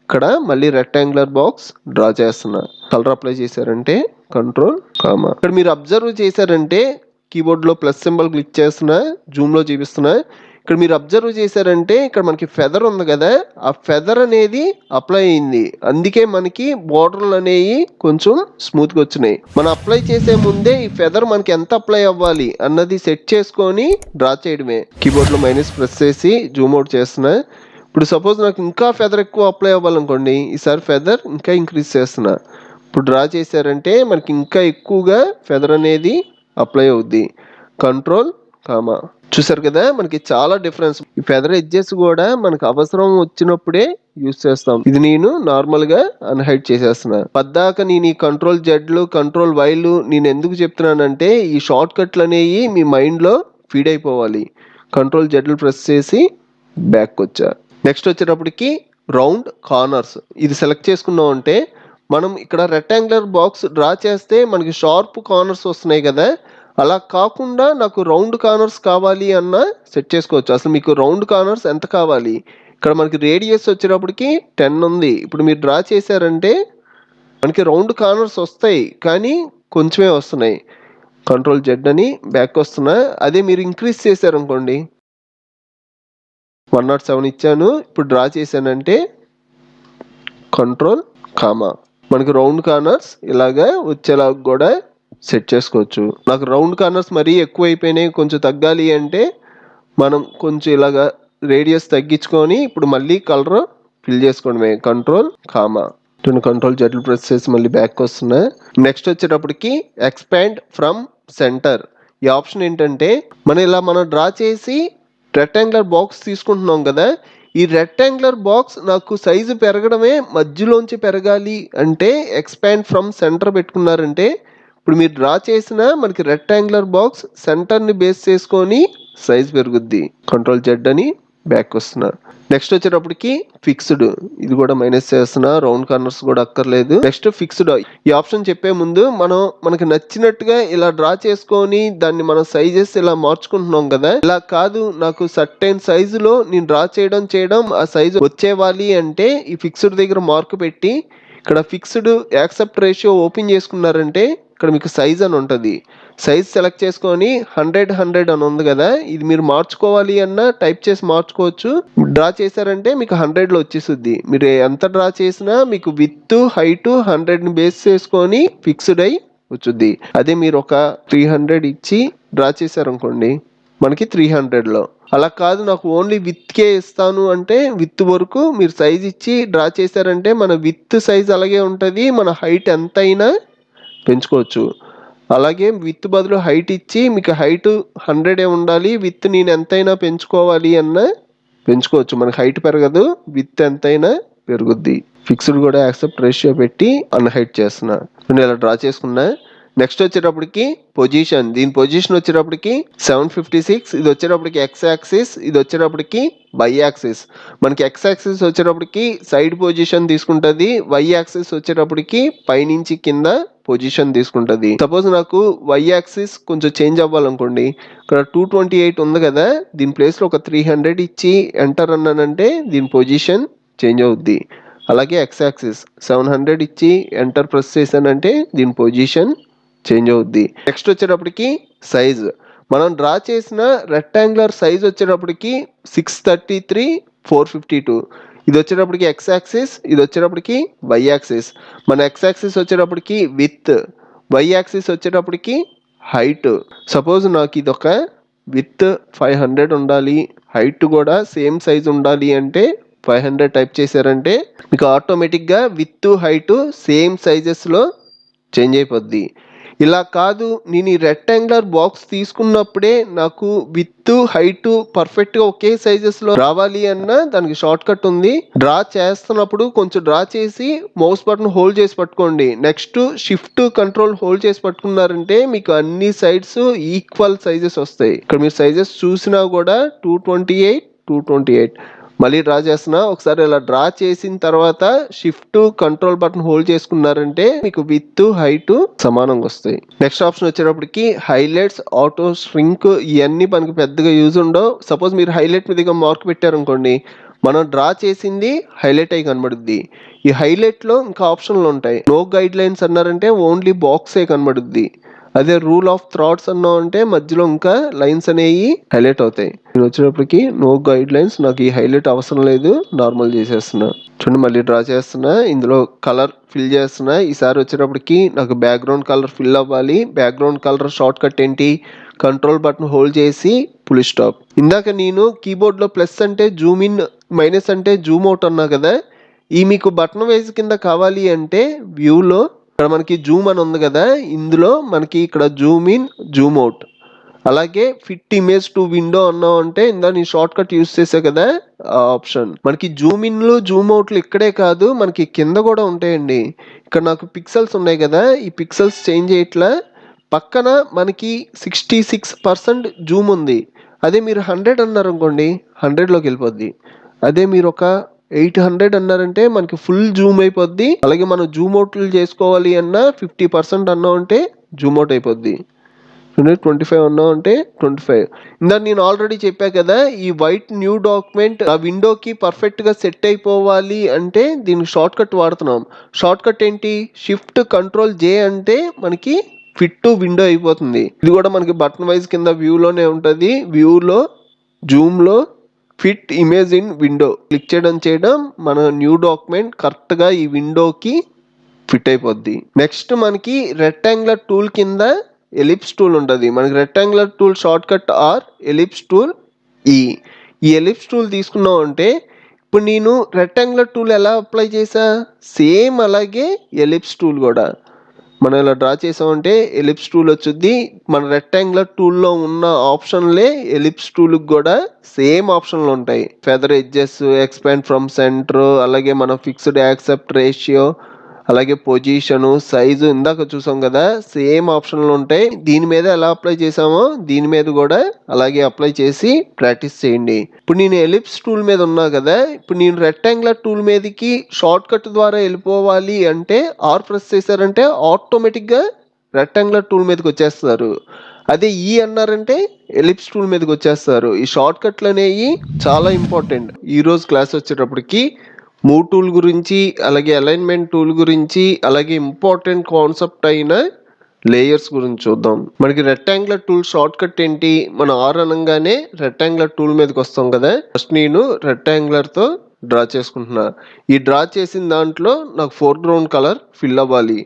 ఇక్కడ మళ్ళీ రెక్టాంగులర్ బాక్స్ డ్రా చేస్తున్నా. కలర్ అప్లై చేశారంటే కంట్రోల్ కామా. ఇక్కడ మీరు అబ్జర్వ్ చేశారంటే కీబోర్డ్లో ప్లస్ సింబల్ క్లిక్ చేస్తున్నా, జూమ్లో చూపిస్తున్నా. ఇక్కడ మీరు అబ్జర్వ్ చేశారంటే ఇక్కడ మనకి ఫెదర్ ఉంది కదా, ఆ ఫెదర్ అనేది అప్లై అయింది. అందుకే మనకి బోర్డర్లు అనేవి కొంచెం స్మూత్గా వచ్చినాయి. మనం అప్లై చేసే ముందే ఈ ఫెదర్ మనకి ఎంత అప్లై అవ్వాలి అన్నది సెట్ చేసుకొని డ్రా చేయడమే. కీబోర్డ్లో మైనస్ ప్రెస్ చేసి జూమ్ అవుట్ చేస్తున్నా. ఇప్పుడు సపోజ్ నాకు ఇంకా ఫెదర్ ఎక్కువ అప్లై అవ్వాలనుకోండి, ఈసారి ఫెదర్ ఇంకా ఇంక్రీజ్ చేస్తున్నా. ఇప్పుడు డ్రా చేశారంటే మనకి ఇంకా ఎక్కువగా ఫెదర్ అనేది అప్లై అవుద్ది. Control comma. చూసారు కదా, మనకి చాలా డిఫరెన్స్. ఈ ఫెదర్ ఎడ్జెస్ కూడా మనకు అవసరం వచ్చినప్పుడే యూజ్ చేస్తాం. ఇది నేను నార్మల్గా అన్హైడ్ చేసేస్తున్నా. పద్దాక నేను ఈ కంట్రోల్ జెడ్లు కంట్రోల్ వైలు నేను ఎందుకు చెప్తున్నానంటే ఈ షార్ట్ కట్లు అనేవి మీ మైండ్లో ఫీడ్ అయిపోవాలి. కంట్రోల్ జెడ్లు ప్రెస్ చేసి బ్యాక్ వచ్చా. నెక్స్ట్ వచ్చేటప్పటికి రౌండ్ కార్నర్స్ ఇది సెలెక్ట్ చేసుకున్నాం అంటే మనం ఇక్కడ రెక్టాంగులర్ బాక్స్ డ్రా చేస్తే మనకి షార్ప్ కార్నర్స్ వస్తున్నాయి కదా, అలా కాకుండా నాకు రౌండ్ కార్నర్స్ కావాలి అన్న సెట్ చేసుకోవచ్చు. అసలు మీకు రౌండ్ కార్నర్స్ ఎంత కావాలి, ఇక్కడ మనకి రేడియస్ వచ్చేటప్పటికి 10 ఉంది. ఇప్పుడు మీరు డ్రా చేశారంటే మనకి రౌండ్ కార్నర్స్ వస్తాయి కానీ కొంచెమే వస్తున్నాయి. కంట్రోల్ జెడ్ అని బ్యాక్ వస్తున్నా. అదే మీరు ఇంక్రీజ్ చేశారనుకోండి, 107 ఇచ్చాను, ఇప్పుడు డ్రా చేశానంటే కంట్రోల్ కామా. మనకి రౌండ్ కార్నర్స్ ఇలాగా వచ్చేలాగా కూడా సెట్ చేసుకోవచ్చు. నాకు రౌండ్ కార్నర్స్ మరీ ఎక్కువ అయిపోయినాయి, కొంచెం తగ్గాలి అంటే మనం కొంచెం ఇలాగా రేడియస్ తగ్గించుకొని ఇప్పుడు మళ్ళీ కలర్ ఫిల్ చేసుకోవడమే. Control comma. కంట్రోల్ జెడ్లు ప్రెస్ చేసి మళ్ళీ బ్యాక్ వస్తున్నా. నెక్స్ట్ వచ్చేటప్పటికి ఎక్స్పాండ్ ఫ్రమ్ సెంటర్. ఈ ఆప్షన్ ఏంటంటే మనం డ్రా చేసి రెక్టాంగులర్ బాక్స్ తీసుకుంటున్నాం కదా, ఈ రెక్టాంగులర్ బాక్స్ నాకు సైజు పెరగడమే మధ్యలోంచి పెరగాలి అంటే ఎక్స్పాండ్ ఫ్రమ్ సెంటర్ పెట్టుకున్నారంటే ఇప్పుడు మీరు డ్రా చేసిన మనకి రెక్టాంగులర్ బాక్స్ సెంటర్ని బేస్ చేసుకొని సైజ్ పెరుగుద్ది. కంట్రోల్ జెడ్ అని బ్యాక్ వస్తున్నా. నెక్స్ట్ వచ్చేటప్పటికి ఫిక్స్డ్, ఇది కూడా మైనస్ చేస్తున్నా, రౌండ్ కార్నర్స్ కూడా అక్కర్లేదు. Next fixed. ఈ ఆప్షన్ చెప్పే ముందు మనకి నచ్చినట్టుగా ఇలా డ్రా చేసుకొని దాన్ని మనం సైజెస్ ఇలా మార్చుకుంటున్నాం కదా, ఇలా కాదు నాకు సర్టెన్ సైజులో నేను డ్రా చేయడం ఆ సైజు వచ్చేవాలి అంటే ఈ ఫిక్స్డ్ దగ్గర మార్క్ పెట్టి ఇక్కడ ఫిక్స్డ్ యాక్సెప్ట్ రేషియో ఓపెన్ చేసుకున్నారంటే ఇక్కడ మీకు సైజ్ అని ఉంటుంది. సైజ్ సెలెక్ట్ చేసుకొని 100 అని ఉంది కదా, ఇది మీరు మార్చుకోవాలి అన్న టైప్ చేసి మార్చుకోవచ్చు. డ్రా చేశారంటే మీకు 100లో వచ్చేస్తుంది. మీరు ఎంత డ్రా చేసినా మీకు విత్ హైట్ 100ని బేస్ చేసుకొని ఫిక్స్డ్ అయి వచ్చుద్ది. అదే మీరు ఒక 300 ఇచ్చి డ్రా చేశారనుకోండి మనకి 300లో. అలా కాదు నాకు ఓన్లీ విత్కే ఇస్తాను అంటే విత్ వరకు మీరు సైజ్ ఇచ్చి డ్రా చేశారంటే మన విత్ సైజ్ అలాగే ఉంటుంది, మన హైట్ ఎంతైనా పెంచుకోవచ్చు. అలాగే విత్ బదులు హైట్ ఇచ్చి మీకు హైట్ 100 ఉండాలి, విత్ నేను ఎంతైనా పెంచుకోవాలి అన్న పెంచుకోవచ్చు. మనకి హైట్ పెరగదు, విత్ ఎంతైనా పెరుగుద్ది. ఫిక్స్డ్ కూడా యాక్సెప్ట్ రేషియో పెట్టి అన్హైట్ చేస్తున్నా. నేను ఇలా డ్రా చేసుకున్నా. నెక్స్ట్ వచ్చేటప్పటికి పొజిషన్. దీని పొజిషన్ వచ్చేటప్పటికి 756. ఇది వచ్చేటప్పటికి ఎక్స్ యాక్సిస్, ఇది వచ్చేటప్పటికి వై యాక్సిస్. మనకి ఎక్స్ యాక్సిస్ వచ్చేటప్పటికి సైడ్ పొజిషన్ తీసుకుంటుంది, వై యాక్సిస్ వచ్చేటప్పటికి పైనుంచి కింద పొజిషన్ తీసుకుంటుంది. సపోజ్ నాకు వై యాక్సిస్ కొంచెం చేంజ్ అవ్వాలనుకోండి, ఇక్కడ 228 ఉంది కదా, దీని ప్లేస్లో ఒక 300 ఇచ్చి ఎంటర్ అన్నానంటే దీని పొజిషన్ చేంజ్ అవుద్ది. అలాగే ఎక్స్ యాక్సిస్ 700 ఇచ్చి ఎంటర్ ప్రెస్ చేశానంటే దీని పొజిషన్ చేంజ్ అవుద్ది. నెక్స్ట్ వచ్చేటప్పటికి సైజ్. మనం డ్రా చేసిన రెక్టాంగులర్ సైజ్ వచ్చేటప్పటికి 633/452. ఇది వచ్చేటప్పటికి ఎక్స్ యాక్సిస్, ఇది వచ్చేటప్పటికి వై యాక్సిస్. మన ఎక్స్ యాక్సిస్ వచ్చేటప్పటికి విత్, వై యాక్సిస్ వచ్చేటప్పటికి హైట్. సపోజ్ నాకు ఇది ఒక విత్ 500 ఉండాలి, హైట్ కూడా సేమ్ సైజ్ ఉండాలి అంటే 500 టైప్ చేశారంటే మీకు ఆటోమేటిక్గా విత్ హైట్ సేమ్ సైజెస్లో చేంజ్ అయిపోద్ది. ఇలా కాదు, నేను ఈ రెక్టాంగులర్ బాక్స్ తీసుకున్నప్పుడే నాకు విత్ హైట్ పర్ఫెక్ట్గా ఒకే సైజెస్లో రావాలి అన్న దానికి షార్ట్ కట్ ఉంది. డ్రా చేస్తున్నప్పుడు కొంచెం డ్రా చేసి మౌస్ బటన్ హోల్డ్ చేసి పట్టుకోండి. నెక్స్ట్ షిఫ్ట్ కంట్రోల్ హోల్డ్ చేసి పట్టుకున్నారంటే మీకు అన్ని సైడ్స్ ఈక్వల్ సైజెస్ వస్తాయి. ఇక్కడ మీరు సైజెస్ చూసినా కూడా 228, 228. మళ్ళీ డ్రా చేస్తున్నా. ఒకసారి ఇలా డ్రా చేసిన తర్వాత షిఫ్ట్ కంట్రోల్ బటన్ హోల్డ్ చేసుకున్నారంటే మీకు విత్ హైట్ సమానంగా వస్తాయి. నెక్స్ట్ ఆప్షన్ వచ్చేటప్పటికి హైలైట్స్, ఆటో ష్రింక్. ఇవన్నీ మనకి పెద్దగా యూజ్ ఉండవు. సపోజ్ మీరు హైలైట్ మీదుగా మార్క్ పెట్టారనుకోండి, మనం డ్రా చేసింది హైలైట్ అయి కనబడుద్ది. ఈ హైలైట్లో ఇంకా ఆప్షన్లు ఉంటాయి. నో గైడ్ లైన్స్ అన్నారంటే ఓన్లీ బాక్సే కనబడుద్ది. అదే రూల్ ఆఫ్ థ్రాట్స్ అన్నాం అంటే మధ్యలో ఇంకా లైన్స్ అనేవి హైలైట్ అవుతాయి. నేను వచ్చేటప్పటికి నో గైడ్ లైన్స్, నాకు ఈ హైలైట్ అవసరం లేదు, నార్మల్ చేసేస్తున్నా. చూడండి మళ్ళీ డ్రా చేస్తున్నా. ఇందులో కలర్ ఫిల్ చేస్తున్నా. ఈసారి వచ్చేటప్పటికి నాకు బ్యాక్గ్రౌండ్ కలర్ ఫిల్ అవ్వాలి. బ్యాక్గ్రౌండ్ కలర్ షార్ట్ కట్ ఏంటి? కంట్రోల్ బటన్ హోల్డ్ చేసి ఫుల్ స్టాప్. ఇందాక నేను కీబోర్డ్లో ప్లస్ అంటే జూమ్ ఇన్, మైనస్ అంటే జూమ్ అవుట్ అన్నా కదా. ఈ మీకు బటన్ వైజ్ కింద కావాలి అంటే వ్యూలో ఇక్కడ మనకి జూమ్ అని ఉంది కదా, ఇందులో మనకి ఇక్కడ జూమ్ ఇన్, జూమ్ అవుట్. అలాగే ఫిట్ ఇమేజ్ టు విండో అన్నాం అంటే ఇందా నీ షార్ట్ కట్ యూస్ చేసా కదా ఆ ఆప్షన్. మనకి జూమ్ ఇన్లు, జూమ్ అవుట్లు ఇక్కడే కాదు మనకి కింద కూడా ఉంటాయండి. ఇక్కడ నాకు పిక్సెల్స్ ఉన్నాయి కదా, ఈ పిక్సెల్స్ చేంజ్ చేయట్లా. పక్కన మనకి 66% జూమ్ ఉంది. అదే మీరు 100 అన్నారు అనుకోండి, 100లోకి వెళ్ళిపోద్ది. అదే మీరు ఒక 800 అన్నారంటే మనకి ఫుల్ జూమ్ అయిపోద్ది. అలాగే మనం జూమ్ అవుట్లు చేసుకోవాలి అన్న 50% అన్నాం అంటే జూమ్ అవుట్ అయిపోద్ది. 25 అన్నాం అంటే 25. ఇందా నేను ఆల్రెడీ చెప్పా కదా, ఈ వైట్ న్యూ డాక్యుమెంట్ ఆ విండోకి పర్ఫెక్ట్గా సెట్ అయిపోవాలి అంటే దీనికి షార్ట్ కట్ వాడుతున్నాం. షార్ట్ కట్ ఏంటి? షిఫ్ట్ కంట్రోల్ జే అంటే మనకి ఫిట్ టు విండో అయిపోతుంది. ఇది కూడా మనకి బటన్ వైజ్ కింద వ్యూలోనే ఉంటుంది. వ్యూలో, జూమ్లో fit image in window click చేయడం మన న్యూ డాక్యుమెంట్ కరెక్ట్గా ఈ విండోకి ఫిట్ అయిపోద్ది. నెక్స్ట్ మనకి రెక్టాంగులర్ టూల్ కింద ఎలిప్స్ టూల్ ఉంటుంది. మనకి rectangular tool shortcut R ellipse tool E. ఈ ఎలిప్స్ టూల్ తీసుకున్నాం అంటే ఇప్పుడు నేను రెక్టాంగులర్ టూల్ ఎలా అప్లై చేసా, సేమ్ అలాగే ఎలిప్స్ టూల్ కూడా మనం ఇలా డ్రా చేసామంటే ఎలిప్స్ టూల్ వచ్చుద్ది. మన రెక్టాంగులర్ టూల్లో ఉన్న ఆప్షన్లే ఎలిప్స్ టూల్కి కూడా సేమ్ ఆప్షన్లు ఉంటాయి. Feather edges, expand from centre, అలాగే మన ఫిక్స్డ్ యాక్సెప్ట్ రేషియో, అలాగే పొజిషను, సైజు ఇందాక చూసాం కదా, సేమ్ ఆప్షన్లు ఉంటాయి. దీని మీద ఎలా అప్లై చేసామో దీని మీద కూడా అలాగే అప్లై చేసి ప్రాక్టీస్ చేయండి. ఇప్పుడు నేను ఎలిప్స్ టూల్ మీద ఉన్నా కదా, ఇప్పుడు నేను రెక్టాంగులర్ టూల్ మీదకి షార్ట్ కట్ ద్వారా వెళ్ళిపోవాలి అంటే ఆర్ ప్రెస్ చేశారంటే ఆటోమేటిక్గా రెక్టాంగులర్ టూల్ మీదకి వచ్చేస్తారు. అదే ఈ అన్నారంటే ఎలిప్స్ టూల్ మీదకి వచ్చేస్తారు. ఈ షార్ట్ కట్లు అనేవి చాలా ఇంపార్టెంట్. ఈరోజు క్లాస్ వచ్చేటప్పటికి మూవ్ టూల్ గురించి, అలాగే అలైన్మెంట్ టూల్ గురించి, అలాగే ఇంపార్టెంట్ కాన్సెప్ట్ అయిన లేయర్స్ గురించి చూద్దాం. మనకి రెక్టాంగులర్ టూల్ షార్ట్ కట్ ఏంటి? మనం ఆర్ అనగానే రెక్టాంగులర్ టూల్ మీదకి వస్తాం కదా. ఫస్ట్ నేను రెక్టాంగులర్తో డ్రా చేసుకుంటున్నా. ఈ డ్రా చేసిన దాంట్లో నాకు ఫోర్గ్రౌండ్ కలర్ ఫిల్ అవ్వాలి.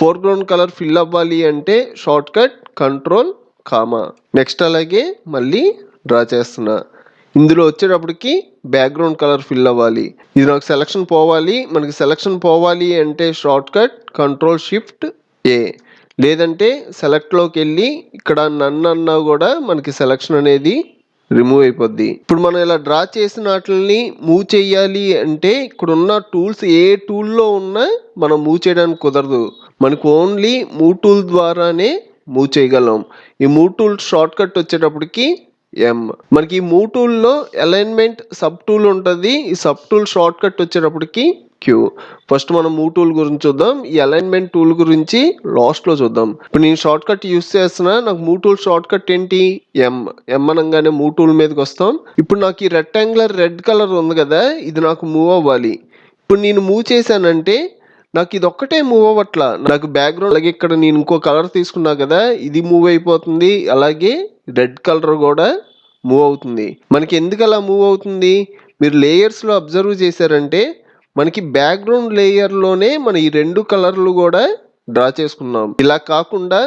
ఫోర్గ్రౌండ్ కలర్ ఫిల్ అవ్వాలి అంటే shortcut control comma. Next అలాగే మళ్ళీ డ్రా చేస్తున్నా. ఇందులో వచ్చేటప్పటికి బ్యాక్గ్రౌండ్ కలర్ ఫిల్ అవ్వాలి. ఇది నాకు సెలక్షన్ పోవాలి. మనకి సెలక్షన్ పోవాలి అంటే షార్ట్ కట్ కంట్రోల్ షిఫ్ట్ ఏ, లేదంటే సెలెక్ట్లోకి వెళ్ళి ఇక్కడ నన్ను అన్నా కూడా మనకి సెలక్షన్ అనేది రిమూవ్ అయిపోద్ది. ఇప్పుడు మనం ఇలా డ్రా చేసిన వాటిని మూవ్ చేయాలి అంటే ఇక్కడ ఉన్న టూల్స్ ఏ టూల్లో ఉన్నా మనం మూవ్ చేయడానికి కుదరదు. మనకు ఓన్లీ మూవ్ టూల్ ద్వారానే మూవ్ చేయగలం. ఈ మూవ్ టూల్ షార్ట్ కట్ వచ్చేటప్పటికి ఎం. మనకి ఈ మూవ్ టూల్లో అలైన్మెంట్ సబ్ టూల్ ఉంటుంది. ఈ సబ్ టూల్ షార్ట్ కట్ వచ్చేటప్పటికి క్యూ. ఫస్ట్ మనం మూవ్ టూల్ గురించి చూద్దాం. ఈ అలైన్మెంట్ టూల్ గురించి లాస్ట్లో చూద్దాం. ఇప్పుడు నేను షార్ట్ కట్ యూస్ చేస్తున్నా. నాకు మూవ్ టూల్ షార్ట్ కట్ ఏంటి? ఎం. ఎం అనగానే మూవ్ టూల్ మీదకి వస్తాం. ఇప్పుడు నాకు ఈ రెక్టాంగులర్ రెడ్ కలర్ ఉంది కదా, ఇది నాకు మూవ్ అవ్వాలి. ఇప్పుడు నేను మూవ్ చేశానంటే నాకు ఇది ఒక్కటే మూవ్ అవ్వట్లా. నాకు బ్యాక్గ్రౌండ్, అలాగే ఇక్కడ నేను ఇంకో కలర్ తీసుకున్నా కదా, ఇది మూవ్ అయిపోతుంది. అలాగే రెడ్ కలర్ కూడా మూవ్ అవుతుంది. మనకి ఎందుకు అలా మూవ్ అవుతుంది? మీరు లేయర్స్లో అబ్జర్వ్ చేశారంటే మనకి బ్యాక్గ్రౌండ్ లేయర్లోనే మన ఈ రెండు కలర్లు కూడా డ్రా చేసుకున్నాం. ఇలా కాకుండా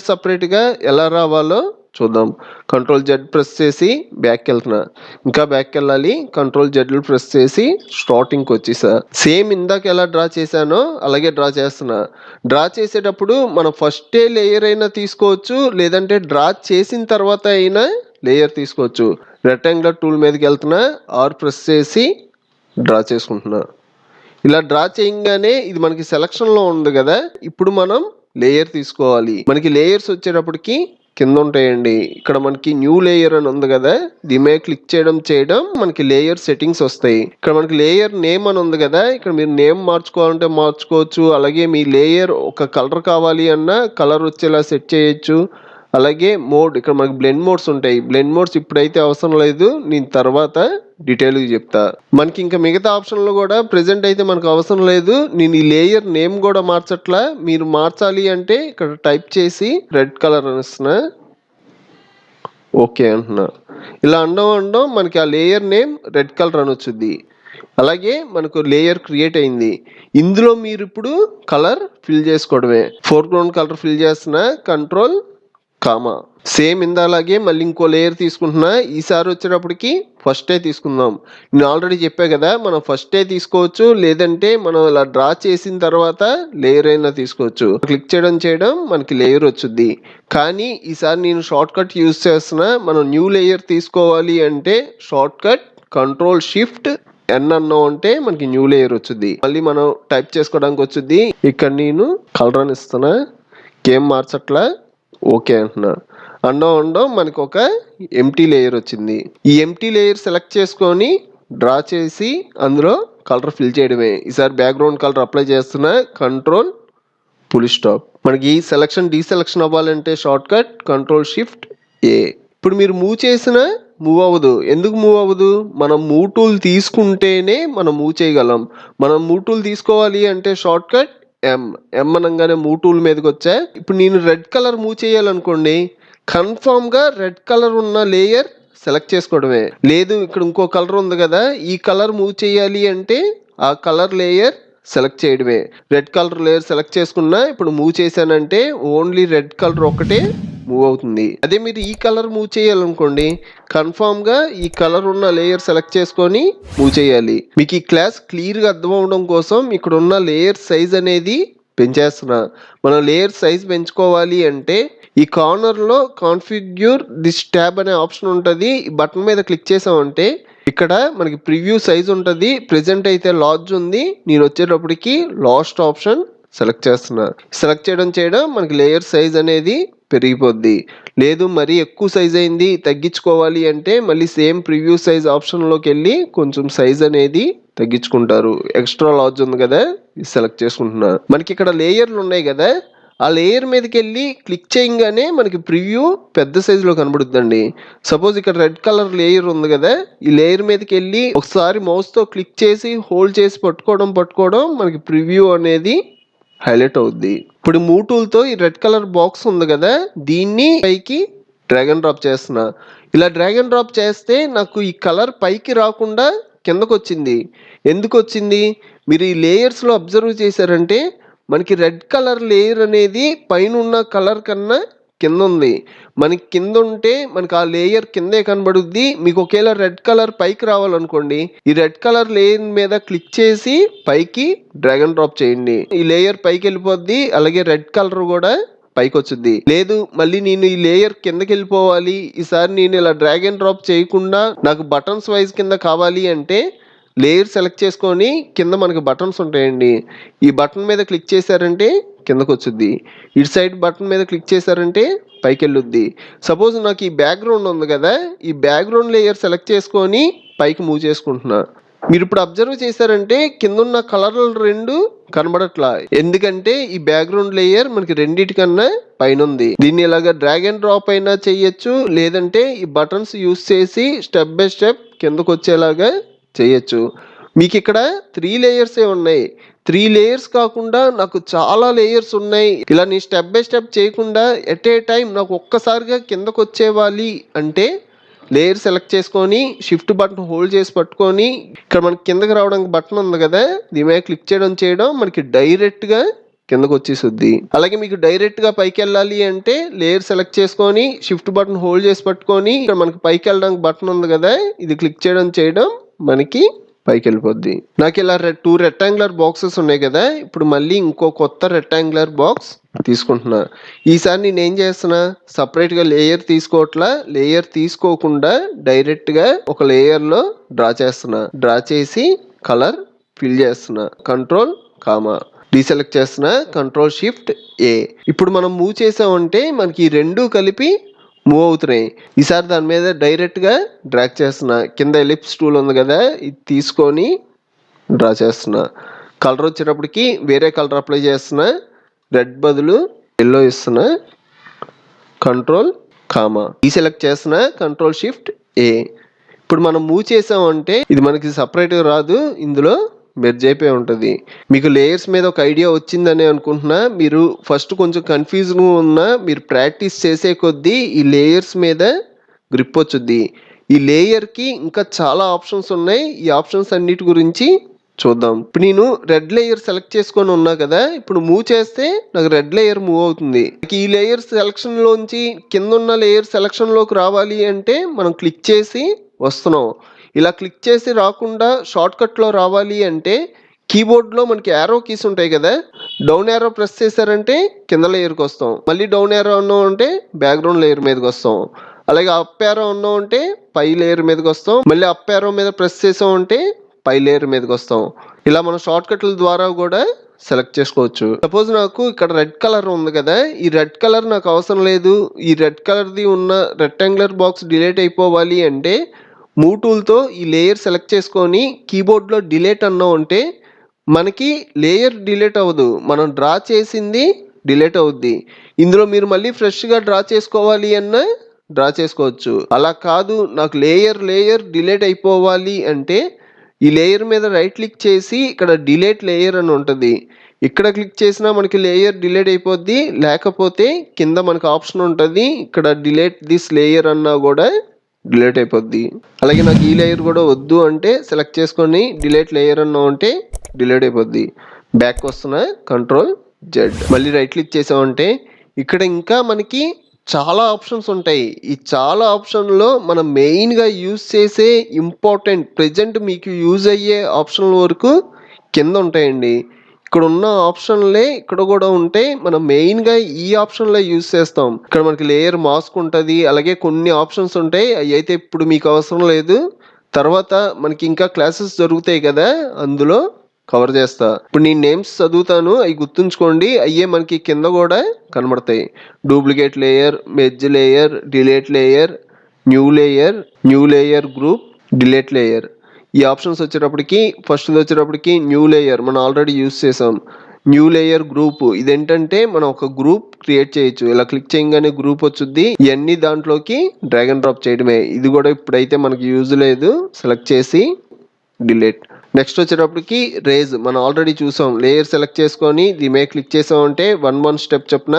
సపరేట్గా ఎలా రావాలో చూద్దాం. కంట్రోల్ జెడ్ ప్రెస్ చేసి బ్యాక్ వెళ్తున్నా, ఇంకా బ్యాక్ వెళ్ళాలి. కంట్రోల్ జెడ్ ప్రెస్ చేసి స్టార్టింగ్కి వచ్చేసా. సేమ్ ఇందాక ఎలా డ్రా చేశానో అలాగే డ్రా చేస్తున్నా. డ్రా చేసేటప్పుడు మనం ఫస్ట్ లేయర్ అయినా తీసుకోవచ్చు, లేదంటే డ్రా చేసిన తర్వాత అయినా లేయర్ తీసుకోవచ్చు. రెక్టాంగులర్ టూల్ మీదకి వెళ్తున్నా, ఆర్ ప్రెస్ చేసి డ్రా చేసుకుంటున్నా. ఇలా డ్రా చేయగానే ఇది మనకి సెలక్షన్లో ఉంది కదా, ఇప్పుడు మనం లేయర్ తీసుకోవాలి. మనకి లేయర్స్ వచ్చేటప్పటికి కింద ఉంటాయండి. ఇక్కడ మనకి న్యూ లేయర్ అని ఉంది కదా, దీని మీద క్లిక్ చేయడం మనకి లేయర్ సెట్టింగ్స్ వస్తాయి. ఇక్కడ మనకి లేయర్ నేమ్ అని ఉంది కదా, ఇక్కడ మీరు నేమ్ మార్చుకోవాలంటే మార్చుకోవచ్చు. అలాగే మీ లేయర్ ఒక కలర్ కావాలి అన్న కలర్ వచ్చేలా సెట్ చేయొచ్చు. అలాగే మోడ్, ఇక్కడ మనకి బ్లెండ్ మోడ్స్ ఉంటాయి. బ్లెండ్ మోడ్స్ ఇప్పుడైతే అవసరం లేదు, నేను తర్వాత డీటెయిల్గా చెప్తా. మనకి ఇంకా మిగతా ఆప్షన్లు కూడా ప్రెజెంట్ అయితే మనకు అవసరం లేదు. నేను ఈ లేయర్ నేమ్ కూడా మార్చట్లా. మీరు మార్చాలి అంటే ఇక్కడ టైప్ చేసి రెడ్ కలర్ అనిస్తున్నా, ఓకే అంటున్నా. ఇలా అనడం మనకి ఆ లేయర్ నేమ్ రెడ్ కలర్ అని వచ్చింది. అలాగే మనకు లేయర్ క్రియేట్ అయింది. ఇందులో మీరు ఇప్పుడు కలర్ ఫిల్ చేసుకోవడమే. ఫోర్గ్రౌండ్ కలర్ ఫిల్ చేస్తున్నా, కంట్రోల్ కామా. సేమ్ ఇందాలాగే మళ్ళీ ఇంకో లేయర్ తీసుకుంటున్నా. ఈసారి వచ్చేటప్పటికి ఫస్టే తీసుకుందాం. నేను ఆల్రెడీ చెప్పా కదా, మనం ఫస్టే తీసుకోవచ్చు, లేదంటే మనం ఇలా డ్రా చేసిన తర్వాత లేయర్ అయినా తీసుకోవచ్చు. క్లిక్ చేయడం మనకి లేయర్ వచ్చుద్ది. కానీ ఈసారి నేను షార్ట్ కట్ యూజ్ చేస్తున్నా. మనం న్యూ లేయర్ తీసుకోవాలి అంటే shortcut control shift N అన్నాం అంటే మనకి న్యూ లేయర్ వచ్చుద్ది. మళ్ళీ మనం టైప్ చేసుకోవడానికి వచ్చుద్ది. ఇక్కడ నేను కలర్ అని ఇస్తున్నా, గేమ్ మార్చట్లా, ఓకే అంటున్నా. అండం మనకు ఒక ఎంటీ లేయర్ వచ్చింది. ఈ ఎంటీ లేయర్ సెలెక్ట్ చేసుకొని డ్రా చేసి అందులో కలర్ ఫిల్ చేయడమే. ఈసారి బ్యాక్గ్రౌండ్ కలర్ అప్లై చేస్తున్నా, కంట్రోల్ ఫుల్ స్టాప్. మనకి సెలక్షన్ డీసెలక్షన్ అవ్వాలంటే షార్ట్ కట్ కంట్రోల్ షిఫ్ట్ ఏ. ఇప్పుడు మీరు మూవ్ చేసినా మూవ్ అవ్వదు. ఎందుకు మూవ్ అవ్వదు? మనం మూవ్ టూల్ తీసుకుంటేనే మనం మూవ్ చేయగలం. మనం మూవ్ టూల్ తీసుకోవాలి అంటే షార్ట్ కట్ ఎం అనగానే మూవ్ టూల్ మీదకి వచ్చా. ఇప్పుడు నేను రెడ్ కలర్ మూవ్ చేయాలనుకోండి, కన్ఫామ్గా రెడ్ కలర్ ఉన్న లేయర్ సెలెక్ట్ చేసుకోవడమే. లేదు ఇక్కడ ఇంకో కలర్ ఉంది కదా, ఈ కలర్ మూవ్ చేయాలి అంటే ఆ కలర్ లేయర్ సెలెక్ట్ చేయడమే. రెడ్ కలర్ లేయర్ సెలెక్ట్ చేసుకున్నా, ఇప్పుడు మూవ్ చేశానంటే ఓన్లీ రెడ్ కలర్ ఒకటే మూవ్ అవుతుంది. అదే మీరు ఈ కలర్ మూవ్ చేయాలనుకోండి, కన్ఫామ్గా ఈ కలర్ ఉన్న లేయర్ సెలెక్ట్ చేసుకొని మూవ్ చేయాలి. మీకు ఈ క్లాస్ క్లియర్గా అర్థం అవడం కోసం ఇక్కడ ఉన్న లేయర్ సైజ్ అనేది పెంచేస్తున్నా. మనం లేయర్ సైజ్ పెంచుకోవాలి అంటే ఈ కార్నర్లో కాన్ఫిగ్యూర్ దిస్ ట్యాబ్ అనే ఆప్షన్ ఉంటుంది. ఈ బటన్ మీద క్లిక్ చేసామంటే ఇక్కడ మనకి ప్రివ్యూ సైజ్ ఉంటుంది. ప్రెజెంట్ అయితే లార్జ్ ఉంది. నేను వచ్చేటప్పటికి లాస్ట్ ఆప్షన్ సెలెక్ట్ చేస్తున్నా. సెలెక్ట్ చేయడం మనకి లేయర్ సైజ్ అనేది పెరిగిపోద్ది. లేదు మరీ ఎక్కువ సైజ్ అయింది తగ్గించుకోవాలి అంటే మళ్ళీ సేమ్ ప్రివ్యూ సైజ్ ఆప్షన్లోకి వెళ్ళి కొంచెం సైజ్ అనేది తగ్గించుకుంటారు. ఎక్స్ట్రా లార్జ్ ఉంది కదా, ఇది సెలెక్ట్ చేసుకుంటున్నా. మనకి ఇక్కడ లేయర్లు ఉన్నాయి కదా, ఆ లేయర్ మీదకి వెళ్ళి క్లిక్ చేయగానే మనకి ప్రివ్యూ పెద్ద సైజులో కనబడుద్దండి. సపోజ్ ఇక్కడ రెడ్ కలర్ లేయర్ ఉంది కదా, ఈ లేయర్ మీదకి వెళ్ళి ఒకసారి మౌస్తో క్లిక్ చేసి హోల్డ్ చేసి పట్టుకోవడం మనకి ప్రివ్యూ అనేది హైలైట్ అవుద్ది. ఇప్పుడు మూవ్ టూల్తో ఈ రెడ్ కలర్ బాక్స్ ఉంది కదా, దీన్ని పైకి డ్రాగ్ అండ్ డ్రాప్ చేస్తున్నా. ఇలా డ్రాగ్ అండ్ డ్రాప్ చేస్తే నాకు ఈ కలర్ పైకి రాకుండా కిందకు వచ్చింది. ఎందుకు వచ్చింది? మీరు ఈ లేయర్స్లో అబ్జర్వ్ చేశారంటే మనకి రెడ్ కలర్ లేయర్ అనేది పైన ఉన్న కలర్ కన్నా కింద ఉంది. మనకి కింద ఉంటే మనకి ఆ లేయర్ కిందే కనబడుద్ది. మీకు ఒకేలా రెడ్ కలర్ పైకి రావాలనుకోండి, ఈ రెడ్ కలర్ లేయర్ మీద క్లిక్ చేసి పైకి డ్రాగ్ అండ్ డ్రాప్ చేయండి. ఈ లేయర్ పైకి వెళ్ళిపోద్ది. అలాగే రెడ్ కలర్ కూడా పైకి వచ్చింది. లేదు మళ్ళీ నేను ఈ లేయర్ కిందకి వెళ్ళిపోవాలి, ఈసారి నేను ఇలా డ్రాగ్ అండ్ డ్రాప్ చేయకుండా నాకు బటన్స్ వైజ్ కింద కావాలి అంటే లేయర్ సెలెక్ట్ చేసుకొని కింద మనకి బటన్స్ ఉంటాయండి. ఈ బటన్ మీద క్లిక్ చేశారంటే కిందకు వచ్చుద్ది. ఇటు సైడ్ బటన్ మీద క్లిక్ చేశారంటే పైకి వెళ్ళొద్ది. సపోజ్ నాకు ఈ బ్యాక్గ్రౌండ్ ఉంది కదా, ఈ బ్యాక్గ్రౌండ్ లేయర్ సెలెక్ట్ చేసుకొని పైకి మూవ్ చేసుకుంటున్నా. మీరు ఇప్పుడు అబ్జర్వ్ చేశారంటే కింద ఉన్న కలర్లు రెండు కనబడట్లా. ఎందుకంటే ఈ బ్యాక్గ్రౌండ్ లేయర్ మనకి రెండిటికన్నా పైన ఉంది. దీన్ని ఇలాగ డ్రాగ్ అండ్ డ్రాప్ అయినా చేయొచ్చు, లేదంటే ఈ బటన్స్ యూస్ చేసి స్టెప్ బై స్టెప్ కిందకు వచ్చేలాగా చేయొచ్చు. మీకు ఇక్కడ 3 లేయర్సే ఉన్నాయి. 3 లేయర్స్ కాకుండా నాకు చాలా లేయర్స్ ఉన్నాయి. ఇలా నేను స్టెప్ బై స్టెప్ చేయకుండా ఎట్ ఏ టైం నాకు ఒక్కసారిగా కిందకు వచ్చేవాలి అంటే లేయర్ సెలెక్ట్ చేసుకొని షిఫ్ట్ బటన్ హోల్డ్ చేసి పట్టుకొని ఇక్కడ మనకి కిందకి రావడానికి బటన్ ఉంది కదా, దీని మీద క్లిక్ చేయడం మనకి డైరెక్ట్గా కిందకు వచ్చేసుద్ది. అలాగే మీకు డైరెక్ట్ గా పైకి వెళ్ళాలి అంటే లేయర్ సెలెక్ట్ చేసుకొని షిఫ్ట్ బటన్ హోల్డ్ చేసి పట్టుకొని ఇక్కడ మనకి పైకి వెళ్ళడానికి బటన్ ఉంది కదా, ఇది క్లిక్ చేయడం మనకి పైకి వెళ్ళిపోద్ది. నాకు ఇలా 2 రెక్టాంగులర్ బాక్సెస్ ఉన్నాయి కదా, ఇప్పుడు మళ్ళీ ఇంకో కొత్త రెక్టాంగులర్ బాక్స్ తీసుకుంటున్నా. ఈసారి నేను ఏం చేస్తున్నా, సపరేట్ గా లేయర్ తీసుకోవట్లా, లేయర్ తీసుకోకుండా డైరెక్ట్ గా ఒక లేయర్ లో డ్రా చేస్తున్నా. డ్రా చేసి కలర్ ఫిల్ చేస్తున్నా. కంట్రోల్ కామా డీసెలెక్ట్ చేస్తున్నా, కంట్రోల్ షిఫ్ట్ ఏ. ఇప్పుడు మనం మూవ్ చేసామంటే మనకి ఈ రెండు కలిపి మూవ్ అవుతున్నాయి. ఈసారి దాని మీద డైరెక్ట్ గా డ్రాగ్ చేస్తున్నా. కింద ఎలిప్స్ టూల్ ఉంది కదా, ఇది తీసుకొని డ్రా చేస్తున్నా. కలర్ వచ్చేటప్పటికి వేరే కలర్ అప్లై చేస్తున్నా. రెడ్ బదులు ఎల్లో ఇస్తున్నా. కంట్రోల్ కామా డీసెలెక్ట్ చేస్తున్నా, కంట్రోల్ షిఫ్ట్ ఏ. ఇప్పుడు మనం మూవ్ చేసామంటే ఇది మనకి సపరేట్గా రాదు, ఇందులో మెర్జ్ అయిపోయి ఉంటుంది. మీకు లేయర్స్ మీద ఒక ఐడియా వచ్చిందని అనుకుంటున్నా. మీరు ఫస్ట్ కొంచెం కన్ఫ్యూజన్ ఉన్నా మీరు ప్రాక్టీస్ చేసే కొద్దీ ఈ లేయర్స్ మీద గ్రిప్ వచ్చుద్ది. ఈ లేయర్కి ఇంకా చాలా ఆప్షన్స్ ఉన్నాయి. ఈ ఆప్షన్స్ అన్నిటి గురించి చూద్దాం. ఇప్పుడు నేను రెడ్ లేయర్ సెలెక్ట్ చేసుకొని ఉన్నా కదా, ఇప్పుడు మూవ్ చేస్తే నాకు రెడ్ లేయర్ మూవ్ అవుతుంది. ఈ లేయర్ సెలక్షన్ లోంచి కింద ఉన్న లేయర్ సెలక్షన్ లోకి రావాలి అంటే మనం క్లిక్ చేసి వస్తున్నాం. ఇలా క్లిక్ చేసి రాకుండా షార్ట్ కట్ లో రావాలి అంటే కీబోర్డ్ లో మనకి యారో కీస్ ఉంటాయి కదా, డౌన్ యారో ప్రెస్ చేశారంటే కింద లేయర్కి వస్తాం. మళ్ళీ డౌన్ యారో అన్నాం అంటే బ్యాక్గ్రౌండ్ లేయర్ మీదకి వస్తాం. అలాగే అప్ యారో అన్నాం అంటే పై లేయర్ మీదకి వస్తాం. మళ్ళీ అప్ యారో మీద ప్రెస్ చేసాం అంటే పై లేయర్ మీదకి వస్తాం. ఇలా మనం షార్ట్ కట్ల ద్వారా కూడా సెలెక్ట్ చేసుకోవచ్చు. సపోజ్ నాకు ఇక్కడ రెడ్ కలర్ ఉంది కదా, ఈ రెడ్ కలర్ నాకు అవసరం లేదు, ఈ రెడ్ కలర్ది ఉన్న రెక్టాంగులర్ బాక్స్ డిలీట్ అయిపోవాలి అంటే మూవ్ టూల్తో ఈ లేయర్ సెలెక్ట్ చేసుకొని కీబోర్డ్లో డిలీట్ అన్నాం అంటే మనకి లేయర్ డిలీట్ అవ్వదు, మనం డ్రా చేసింది డిలీట్ అవుద్ది. ఇందులో మీరు మళ్ళీ ఫ్రెష్గా డ్రా చేసుకోవాలి అన్నా డ్రా చేసుకోవచ్చు. అలా కాదు నాకు లేయర్ డిలీట్ అయిపోవాలి అంటే ఈ లేయర్ మీద రైట్ క్లిక్ చేసి ఇక్కడ డిలీట్ లేయర్ అని ఉంటుంది, ఇక్కడ క్లిక్ చేసినా మనకి లేయర్ డిలీట్ అయిపోద్ది. లేకపోతే కింద మనకి ఆప్షన్ ఉంటుంది, ఇక్కడ డిలీట్ దిస్ లేయర్ అన్నా కూడా డిలీట్ అయిపోద్ది. అలాగే నాకు ఈ లేయర్ కూడా వద్దు అంటే సెలెక్ట్ చేసుకొని డిలీట్ లేయర్ అన్నా అంటే డిలీట్ అయిపోద్ది. బ్యాక్ వస్తున్నా, కంట్రోల్ జెడ్. మళ్ళీ రైట్ క్లిక్ చేసామంటే ఇక్కడ ఇంకా మనకి చాలా ఆప్షన్స్ ఉంటాయి. ఈ చాలా ఆప్షన్లో మనం మెయిన్గా యూజ్ చేసే ఇంపార్టెంట్ ప్రెజెంట్ మీకు యూజ్ అయ్యే ఆప్షన్ల వరకు కింద ఉంటాయండి. ఇక్కడ ఉన్న ఆప్షన్లే ఇక్కడ కూడా ఉంటాయి. మనం మెయిన్గా ఈ ఆప్షన్లో యూజ్ చేస్తాం. ఇక్కడ మనకి లేయర్ మాస్క్ ఉంటుంది, అలాగే కొన్ని ఆప్షన్స్ ఉంటాయి, అవి అయితే ఇప్పుడు మీకు అవసరం లేదు. తర్వాత మనకి ఇంకా క్లాసెస్ జరుగుతాయి కదా, అందులో కవర్ చేస్తా. ఇప్పుడు నేను నేమ్స్ చదువుతాను, అవి గుర్తుంచుకోండి, అయ్యే మనకి కింద కూడా కనబడతాయి. Duplicate layer, merge layer, delete layer, new layer group, delete layer. ఈ ఆప్షన్స్ వచ్చేటప్పటికి ఫస్ట్ వచ్చేటప్పటికి న్యూ లేయర్ మనం ఆల్రెడీ యూజ్ చేసాం. న్యూ లేయర్ గ్రూప్, ఇదేంటంటే మనం ఒక గ్రూప్ క్రియేట్ చేయొచ్చు. ఇలా క్లిక్ చేయగానే గ్రూప్ వచ్చుద్ది. ఇవన్నీ దాంట్లోకి డ్రాగ్ అండ్ డ్రాప్ చేయడమే. ఇది కూడా ఇప్పుడైతే మనకి యూజ్ లేదు. సెలెక్ట్ చేసి డిలీట్. నెక్స్ట్ వచ్చేటప్పటికి రేజ్ మనం ఆల్రెడీ చూసాం. లేయర్ సెలెక్ట్ చేసుకొని దీని మీద క్లిక్ చేసామంటే 1 స్టెప్ చొప్పున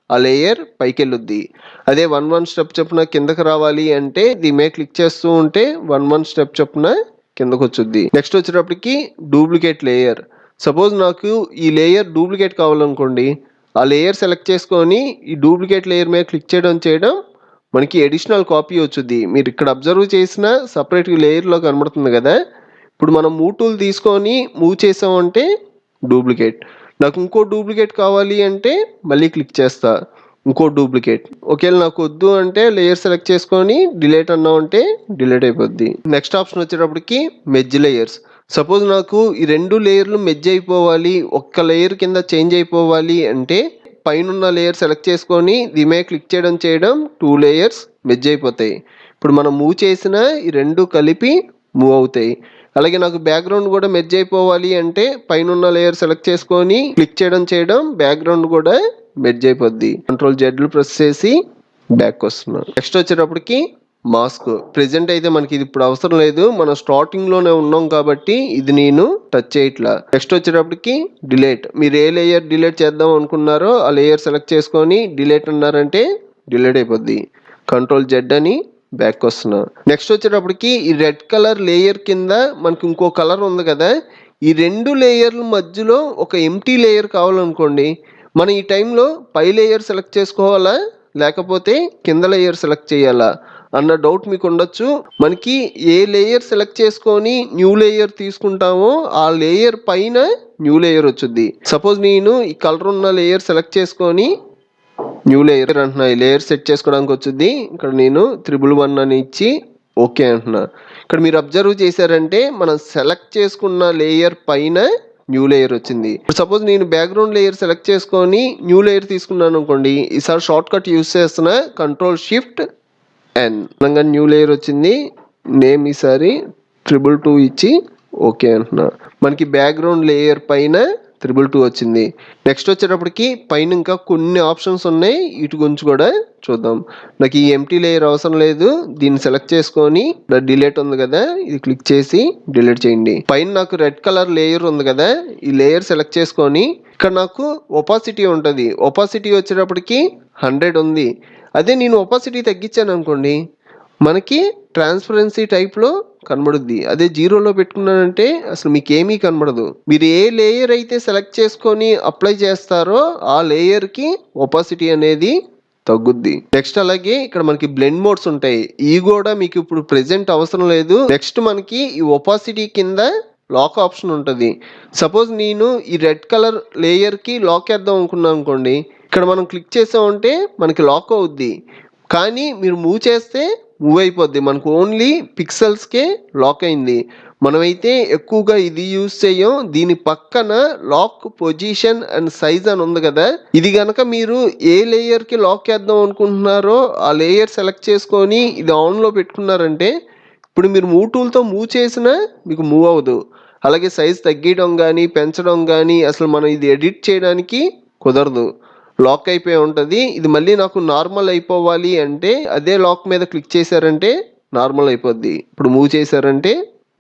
ఆ లేయర్ పైకి వెళ్ళుద్ది. అదే 1 స్టెప్ చొప్పున కిందకి రావాలి అంటే దీని మీద క్లిక్ చేస్తూ ఉంటే 1 స్టెప్ చొప్పున కిందకు వచ్చుద్ది. నెక్స్ట్ వచ్చేటప్పటికి డూప్లికేట్ లేయర్. సపోజ్ నాకు ఈ లేయర్ డూప్లికేట్ కావాలనుకోండి, ఆ లేయర్ సెలెక్ట్ చేసుకొని ఈ డూప్లికేట్ లేయర్ మీద క్లిక్ చేయడం మనకి అడిషనల్ కాపీ వచ్చుద్ది. మీరు ఇక్కడ అబ్జర్వ్ చేసిన సపరేట్ లేయర్లో కనబడుతుంది కదా. ఇప్పుడు మనం మూవ్ టూల్ తీసుకొని మూవ్ చేసామంటే డూప్లికేట్. నాకు ఇంకో డూప్లికేట్ కావాలి అంటే మళ్ళీ క్లిక్ చేస్తా, ఇంకో డూప్లికేట్. ఒకవేళ నాకు వద్దు అంటే లేయర్ సెలెక్ట్ చేసుకొని డిలీట్ అన్నామంటే డిలీట్ అయిపోద్ది. నెక్స్ట్ ఆప్షన్ వచ్చేటప్పటికి మెర్జ్ లేయర్స్. సపోజ్ నాకు ఈ 2 లేయర్లు మెర్జ్ అయిపోవాలి, ఒక్క లేయర్ కింద చేంజ్ అయిపోవాలి అంటే పైన లేయర్ సెలెక్ట్ చేసుకొని దీని మీద క్లిక్ చేయడం 2 లేయర్స్ మెర్జ్ అయిపోతాయి. ఇప్పుడు మనం మూవ్ చేసిన ఈ 2 కలిపి మూవ్ అవుతాయి. అలాగే నాకు బ్యాక్గ్రౌండ్ కూడా మెర్జ్ అయిపోవాలి అంటే పైన లేయర్ సెలెక్ట్ చేసుకొని క్లిక్ చేయడం బ్యాక్గ్రౌండ్ కూడా మెర్జ్ అయిపోద్ది. కంట్రోల్ జెడ్ ప్రెస్ చేసి బ్యాక్ వస్తున్నాను. నెక్స్ట్ వచ్చేటప్పటికి మాస్క్. ప్రెజెంట్ అయితే మనకి ఇది ఇప్పుడు అవసరం లేదు, మనం స్టార్టింగ్ లోనే ఉన్నాం కాబట్టి ఇది నేను టచ్ చేయట్లా. నెక్స్ట్ వచ్చేటప్పటికి డిలీట్. మీరు ఏ లేయర్ డిలీట్ చేద్దాం అనుకున్నారో ఆ లేయర్ సెలెక్ట్ చేసుకొని డిలీట్ అన్నారంటే డిలీట్ అయిపోద్ది. కంట్రోల్ జెడ్ అని బ్యాక్ వస్తున్నా. నెక్స్ట్ వచ్చేటప్పటికి ఈ రెడ్ కలర్ లేయర్ కింద మనకి ఇంకో కలర్ ఉంది కదా, ఈ 2 లేయర్ల మధ్యలో ఒక ఎంప్టీ లేయర్ కావాలనుకోండి, మనం ఈ టైంలో పై లేయర్ సెలెక్ట్ చేసుకోవాలా? లేకపోతే కింద లేయర్ సెలెక్ట్ చేయాలా? అన్న డౌట్ మీకు ఉండొచ్చు. మనకి ఏ లేయర్ సెలెక్ట్ చేసుకొని న్యూ లేయర్ తీసుకుంటామో ఆ లేయర్ పైన న్యూ లేయర్ వచ్చుద్ది. సపోజ్ నేను ఈ కలర్ ఉన్న లేయర్ సెలెక్ట్ చేసుకొని న్యూ లేయర్ అంటున్నా, ఈ లేయర్ సెట్ చేసుకోవడానికి వచ్చుద్ది. ఇక్కడ నేను 111 అని ఇచ్చి ఓకే అంటున్నా. ఇక్కడ మీరు అబ్జర్వ్ చేశారంటే మనం సెలెక్ట్ చేసుకున్న లేయర్ పైన న్యూ లేయర్ వచ్చింది. సపోజ్ నేను బ్యాక్గ్రౌండ్ లేయర్ సెలెక్ట్ చేసుకొని న్యూ లేయర్ తీసుకున్నాను అనుకోండి, ఈసారి షార్ట్ కట్ యూస్ చేస్తున్నా, Ctrl+Shift+N అనగా న్యూ లేయర్ వచ్చింది. నేమ్ ఈసారి 222 ఇచ్చి ఓకే అంటున్నా. మనకి బ్యాక్గ్రౌండ్ లేయర్ పైన 222 వచ్చింది. నెక్స్ట్ వచ్చేటప్పటికి పైన ఇంకా కొన్ని ఆప్షన్స్ ఉన్నాయి, వీటి గురించి కూడా చూద్దాం. నాకు ఈ ఎంప్టీ లేయర్ అవసరం లేదు, దీన్ని సెలెక్ట్ చేసుకొని డిలీట్ ఉంది కదా, ఇది క్లిక్ చేసి డిలీట్ చేయండి. పైన నాకు రెడ్ కలర్ లేయర్ ఉంది కదా, ఈ లేయర్ సెలెక్ట్ చేసుకొని ఇక్కడ నాకు ఒపాసిటీ ఉంటుంది. ఒపాసిటీ వచ్చేటప్పటికి 100 ఉంది. అదే నేను ఒపాసిటీ తగ్గించాను అనుకోండి, మనకి ట్రాన్స్పరెన్సీ టైప్లో కనబడుద్ది. అదే 0లో పెట్టుకున్నానంటే అసలు మీకు ఏమీ కనబడదు. మీరు ఏ లేయర్ అయితే సెలెక్ట్ చేసుకొని అప్లై చేస్తారో ఆ లేయర్కి ఒపాసిటీ అనేది తగ్గుద్ది. నెక్స్ట్ అలాగే ఇక్కడ మనకి బ్లెండ్ మోడ్స్ ఉంటాయి, ఇవి కూడా మీకు ఇప్పుడు ప్రెజెంట్ అవసరం లేదు. నెక్స్ట్ మనకి ఈ ఒపాసిటీ కింద లాక్ ఆప్షన్ ఉంటుంది. సపోజ్ నేను ఈ రెడ్ కలర్ లేయర్కి లాక్ వేద్దాం అనుకున్నాను అనుకోండి, ఇక్కడ మనం క్లిక్ చేసామంటే మనకి లాక్ అవుద్ది. కానీ మీరు మూవ్ చేస్తే మూవ్ అయిపోద్ది, మనకు ఓన్లీ పిక్సెల్స్కే లాక్ అయింది. మనమైతే ఎక్కువగా ఇది యూజ్ చేయం. దీని పక్కన లాక్ పొజిషన్ అండ్ సైజ్ అని ఉంది కదా, ఇది కనుక మీరు ఏ లేయర్కి లాక్ వేద్దాం అనుకుంటున్నారో ఆ లేయర్ సెలెక్ట్ చేసుకొని ఇది ఆన్లో పెట్టుకున్నారంటే ఇప్పుడు మీరు మూవ్ టూల్తో మూవ్ చేసినా మీకు మూవ్ అవ్వదు. అలాగే సైజ్ తగ్గించడం కానీ పెంచడం కానీ అసలు మనం ఇది ఎడిట్ చేయడానికి కుదరదు, లాక్ అయిపోయి ఉంటుంది. ఇది మళ్ళీ నాకు నార్మల్ అయిపోవాలి అంటే అదే లాక్ మీద క్లిక్ చేశారంటే నార్మల్ అయిపోద్ది. ఇప్పుడు మూవ్ చేశారంటే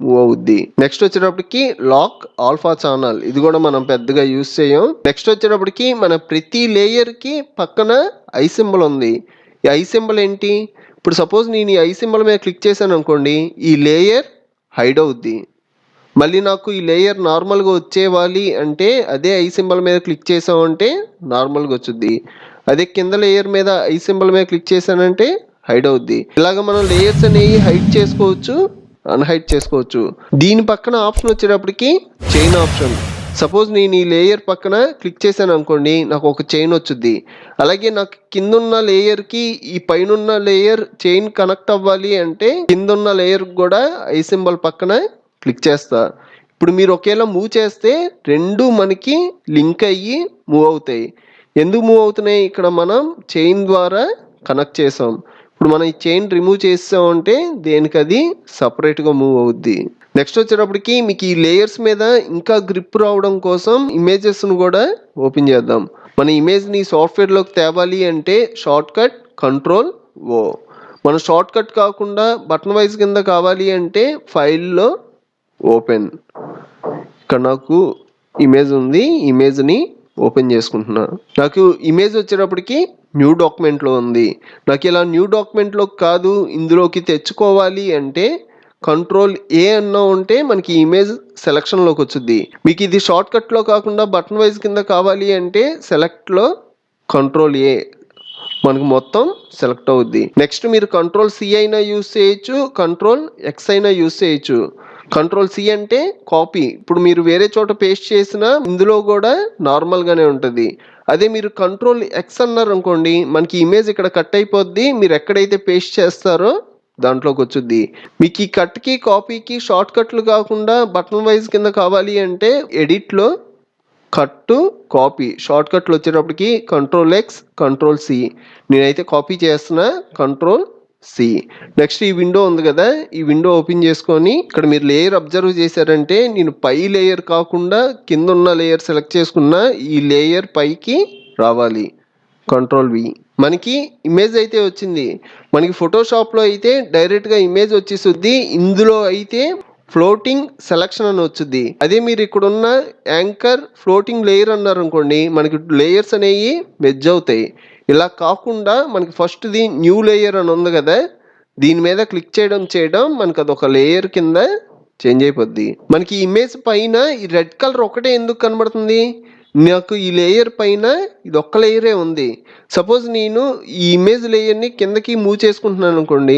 మూవ్ అవుద్ది. నెక్స్ట్ వచ్చేటప్పటికి లాక్ ఆల్ఫా ఛానల్, ఇది కూడా మనం పెద్దగా యూజ్ చేయం. నెక్స్ట్ వచ్చేటప్పటికి మన ప్రతి లేయర్కి పక్కన ఐ సింబల్ ఉంది. ఈ ఐ సింబల్ ఏంటి? ఇప్పుడు సపోజ్ నేను ఈ ఐ సింబల్ మీద క్లిక్ చేశాను అనుకోండి, ఈ లేయర్ హైడ్ అవుద్ది. మళ్ళీ నాకు ఈ లేయర్ నార్మల్గా వచ్చేవాలి అంటే అదే ఐ సింబల్ మీద క్లిక్ చేసామంటే నార్మల్గా వచ్చుద్ది. అదే కింద లేయర్ మీద ఐ సింబల్ మీద క్లిక్ చేశానంటే హైడ్ అవుద్ది. ఇలాగ మనం లేయర్స్ అనేవి హైడ్ చేసుకోవచ్చు, అన్హైడ్ చేసుకోవచ్చు. దీని పక్కన ఆప్షన్ వచ్చేటప్పటికి చైన్ ఆప్షన్. సపోజ్ నేను ఈ లేయర్ పక్కన క్లిక్ చేశాను అనుకోండి, నాకు ఒక చైన్ వచ్చుద్ది. అలాగే నాకు కింద ఉన్న లేయర్కి ఈ పైన ఉన్న లేయర్ చైన్ కనెక్ట్ అవ్వాలి అంటే కింద ఉన్న లేయర్ కూడా ఐ సింబల్ పక్కన క్లిక్ చేస్తా. ఇప్పుడు మీరు ఒకేలా మూవ్ చేస్తే రెండు మనకి లింక్ అయ్యి మూవ్ అవుతాయి. ఎందుకు మూవ్ అవుతున్నాయి? ఇక్కడ మనం చైన్ ద్వారా కనెక్ట్ చేసాం. ఇప్పుడు మనం ఈ చైన్ రిమూవ్ చేసామంటే దేనికి అది సపరేట్గా మూవ్ అవుద్ది. నెక్స్ట్ వచ్చేటప్పటికి మీకు ఈ లేయర్స్ మీద ఇంకా గ్రిప్ రావడం కోసం ఇమేజెస్ను కూడా ఓపెన్ చేద్దాం. మన ఇమేజ్ని సాఫ్ట్వేర్లోకి తేవాలి అంటే షార్ట్ కట్ Ctrl+O. మన షార్ట్ కట్ కాకుండా బటన్ వైజ్ కింద కావాలి అంటే ఫైల్లో ఓపెన్. ఇక్కడ నాకు ఇమేజ్ ఉంది, ఇమేజ్ని ఓపెన్ చేసుకుంటున్నా. నాకు ఇమేజ్ వచ్చేటప్పటికి న్యూ డాక్యుమెంట్లో ఉంది. నాకు ఇలా న్యూ డాక్యుమెంట్లో కాదు ఇందులోకి తెచ్చుకోవాలి అంటే Ctrl+A అన్నా ఉంటే మనకి ఇమేజ్ సెలక్షన్లోకి వచ్చుద్ది. మీకు ఇది షార్ట్ కట్లో కాకుండా బటన్ వైజ్ కింద కావాలి అంటే సెలెక్ట్లో Ctrl+A మనకు మొత్తం సెలెక్ట్ అవుద్ది. నెక్స్ట్ మీరు Ctrl+C అయినా యూస్ చేయొచ్చు, Ctrl+X అయినా యూస్ చేయొచ్చు. Ctrl+C అంటే కాపీ, ఇప్పుడు మీరు వేరే చోట పేస్ట్ చేసినా ఇందులో కూడా నార్మల్గానే ఉంటుంది. అదే మీరు Ctrl+X అన్నారు అనుకోండి, మనకి ఇమేజ్ ఇక్కడ కట్ అయిపోద్ది, మీరు ఎక్కడైతే పేస్ట్ చేస్తారో దాంట్లోకి వచ్చుద్ది. మీకు ఈ కట్కి కాపీకి షార్ట్ కట్లు కాకుండా బటన్ వైజ్ కింద కావాలి అంటే ఎడిట్లో కట్ కాపీ షార్ట్ కట్లు వచ్చేటప్పటికి Ctrl+X Ctrl+C. నేనైతే కాపీ చేస్తున్నా Ctrl+C. నెక్స్ట్ ఈ విండో ఉంది కదా, ఈ విండో ఓపెన్ చేసుకొని ఇక్కడ మీరు లేయర్ అబ్జర్వ్ చేశారంటే నేను పై లేయర్ కాకుండా కింద ఉన్న లేయర్ సెలెక్ట్ చేసుకున్నా, ఈ లేయర్ పైకి రావాలి Ctrl+V. మనకి ఇమేజ్ అయితే వచ్చింది. మనకి ఫోటోషాప్లో అయితే డైరెక్ట్గా ఇమేజ్ వచ్చేస్తుంది, ఇందులో అయితే ఫ్లోటింగ్ సెలక్షన్ అని వచ్చింది. అదే మీరు ఇక్కడ ఉన్న యాంకర్ ఫ్లోటింగ్ లేయర్ అన్నారు అనుకోండి, మనకి లేయర్స్ అనేవి మెర్జ్ అవుతాయి. ఇలా కాకుండా మనకి ఫస్ట్ది న్యూ లేయర్ అని ఉంది కదా, దీని మీద క్లిక్ చేయడం మనకి అదొక లేయర్ కింద చేంజ్ అయిపోద్ది. మనకి ఇమేజ్ పైన ఈ రెడ్ కలర్ ఒకటే ఎందుకు కనబడుతుంది? నాకు ఈ లేయర్ పైన ఇది ఒక్క లేయరే ఉంది. సపోజ్ నేను ఈ ఇమేజ్ లేయర్ని కిందకి మూవ్ చేసుకుంటున్నాను అనుకోండి,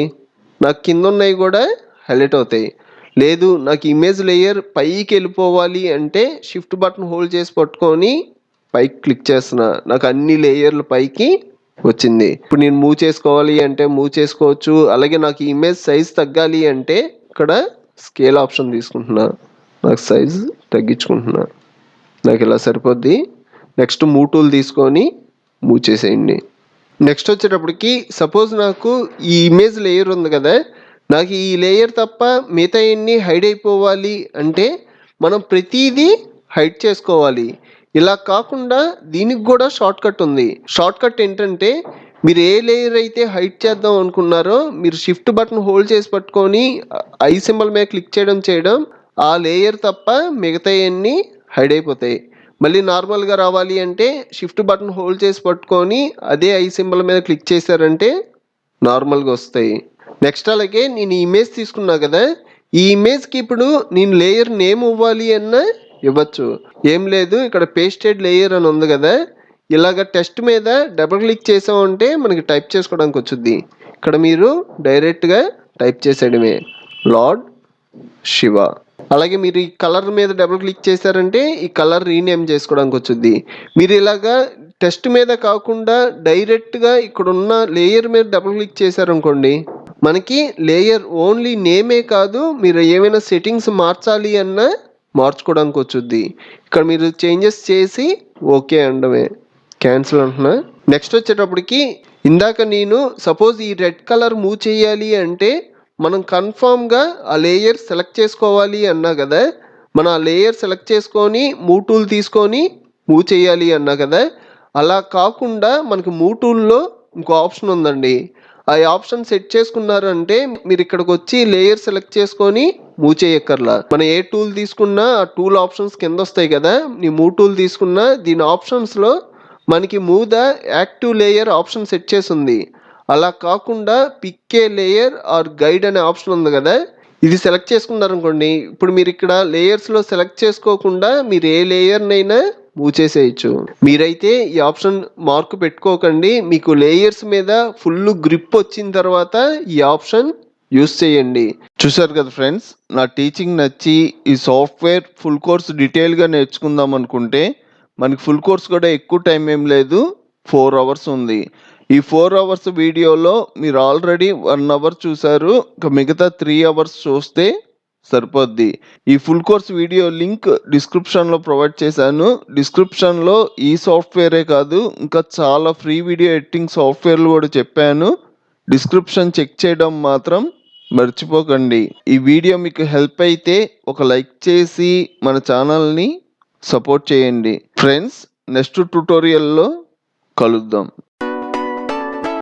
నాకు కింద ఉన్నవి కూడా హైలైట్ అవుతాయి. లేదు నాకు ఇమేజ్ లేయర్ పైకి వెళ్ళిపోవాలి అంటే షిఫ్ట్ బటన్ హోల్డ్ చేసి పట్టుకొని పైకి క్లిక్ చేస్తున్నా, నాకు అన్ని లేయర్లు పైకి వచ్చింది. ఇప్పుడు నేను మూవ్ చేసుకోవాలి అంటే మూవ్ చేసుకోవచ్చు. అలాగే నాకు ఇమేజ్ సైజ్ తగ్గాలి అంటే ఇక్కడ స్కేల్ ఆప్షన్ తీసుకుంటున్నా, నాకు సైజ్ తగ్గించుకుంటున్నా, నాకు ఇలా సరిపోద్ది. నెక్స్ట్ మూవ్ టూల్ తీసుకొని మూవ్ చేసేయండి. నెక్స్ట్ వచ్చేటప్పటికి సపోజ్ నాకు ఈ ఇమేజ్ లేయర్ ఉంది కదా, నాకు ఈ లేయర్ తప్ప మిగతా అన్ని హైడ్ అయిపోవాలి అంటే మనం ప్రతిదీ హైడ్ చేసుకోవాలి. ఇలా కాకుండా దీనికి కూడా షార్ట్ కట్ ఉంది. షార్ట్ కట్ ఏంటంటే మీరు ఏ లేయర్ అయితే హైడ్ చేద్దాం అనుకున్నారో మీరు షిఫ్ట్ బటన్ హోల్డ్ చేసి పట్టుకొని ఐ సింబల్ మీద క్లిక్ చేయడం ఆ లేయర్ తప్ప మిగతా అన్ని హైడ్ అయిపోతాయి. మళ్ళీ నార్మల్గా రావాలి అంటే షిఫ్ట్ బటన్ హోల్డ్ చేసి పట్టుకొని అదే ఐ సింబల్ మీద క్లిక్ చేశారంటే నార్మల్గా వస్తాయి. నెక్స్ట్ అలాగే నేను ఇమేజ్ తీసుకున్నా కదా, ఈ ఇమేజ్కి ఇప్పుడు నేను లేయర్ నేమ్ ఇవ్వాలి అన్నా ఇవ్వచ్చు. ఏం లేదు, ఇక్కడ పేస్టెడ్ లేయర్ అని ఉంది కదా, ఇలాగ టెస్ట్ మీద డబుల్ క్లిక్ చేసామంటే మనకి టైప్ చేసుకోవడానికి వచ్చుద్ది. ఇక్కడ మీరు డైరెక్ట్గా టైప్ చేసేయడమే లార్డ్ శివ. అలాగే మీరు ఈ కలర్ మీద డబుల్ క్లిక్ చేశారంటే ఈ కలర్ రీనేమ్ చేసుకోవడానికి వచ్చుద్ది. మీరు ఇలాగా టెస్ట్ మీద కాకుండా డైరెక్ట్గా ఇక్కడ ఉన్న లేయర్ మీద డబుల్ క్లిక్ చేశారనుకోండి, మనకి లేయర్ ఓన్లీ నేమే కాదు, మీరు ఏమైనా సెట్టింగ్స్ మార్చాలి అన్నా మార్చుకోవడానికి వచ్చుద్ది. ఇక్కడ మీరు చేంజెస్ చేసి ఓకే అనడమే, క్యాన్సిల్ అంటున్నా. నెక్స్ట్ వచ్చేటప్పటికి ఇందాక నేను సపోజ్ ఈ రెడ్ కలర్ మూవ్ చేయాలి అంటే మనం కన్ఫామ్గా ఆ లేయర్ సెలెక్ట్ చేసుకోవాలి అన్నా కదా, మనం ఆ లేయర్ సెలెక్ట్ చేసుకొని మూవ్ టూల్ తీసుకొని మూవ్ చేయాలి అన్నా కదా, అలా కాకుండా మనకి మూవ్ టూల్లో ఇంకో ఆప్షన్ ఉందండి. ఆ ఆప్షన్ సెట్ చేసుకున్నారంటే మీరు ఇక్కడికి వచ్చి లేయర్ సెలెక్ట్ చేసుకొని మూవ్ చేయక్కర్లా. మనం ఏ టూల్ తీసుకున్నా ఆ టూల్ ఆప్షన్స్ కింద వస్తాయి కదా, నీ మూవ్ టూల్ తీసుకున్నా దీని ఆప్షన్స్లో మనకి move the active layer option set చేసి ఉంది. అలా కాకుండా pick a layer or guide అనే ఆప్షన్ ఉంది కదా, ఇది సెలెక్ట్ చేసుకున్నారనుకోండి, ఇప్పుడు మీరు ఇక్కడ లేయర్స్లో సెలెక్ట్ చేసుకోకుండా మీరు ఏ లేయర్నైనా మూవ్ చేసేయచ్చు. మీరైతే ఈ ఆప్షన్ మార్క్ పెట్టుకోకండి, మీకు లేయర్స్ మీద ఫుల్ గ్రిప్ వచ్చిన తర్వాత ఈ ఆప్షన్ యూస్ చేయండి. చూసారు కదా ఫ్రెండ్స్, నా టీచింగ్ నచ్చి ఈ సాఫ్ట్వేర్ ఫుల్ కోర్స్ డీటెయిల్గా నేర్చుకుందాం అనుకుంటే మనకి ఫుల్ కోర్స్ కూడా ఎక్కువ టైం ఏం లేదు, 4 hours ఉంది. ఈ 4 hours వీడియోలో మీరు ఆల్రెడీ 1 hour చూసారు, ఇంకా మిగతా 3 hours చూస్తే సరిపోద్ది. ఈ ఫుల్ కోర్స్ వీడియో లింక్ డిస్క్రిప్షన్లో ప్రొవైడ్ చేశాను. డిస్క్రిప్షన్లో ఈ సాఫ్ట్వేరే కాదు ఇంకా చాలా ఫ్రీ వీడియో ఎడిటింగ్ సాఫ్ట్వేర్లు కూడా చెప్పాను. డిస్క్రిప్షన్ చెక్ చేయడం మాత్రం మర్చిపోకండి. ఈ వీడియో మీకు హెల్ప్ అయితే ఒక లైక్ చేసి మన ఛానల్ని సపోర్ట్ చేయండి ఫ్రెండ్స్. నెక్స్ట్ ట్యుటోరియల్లో కలుద్దాం.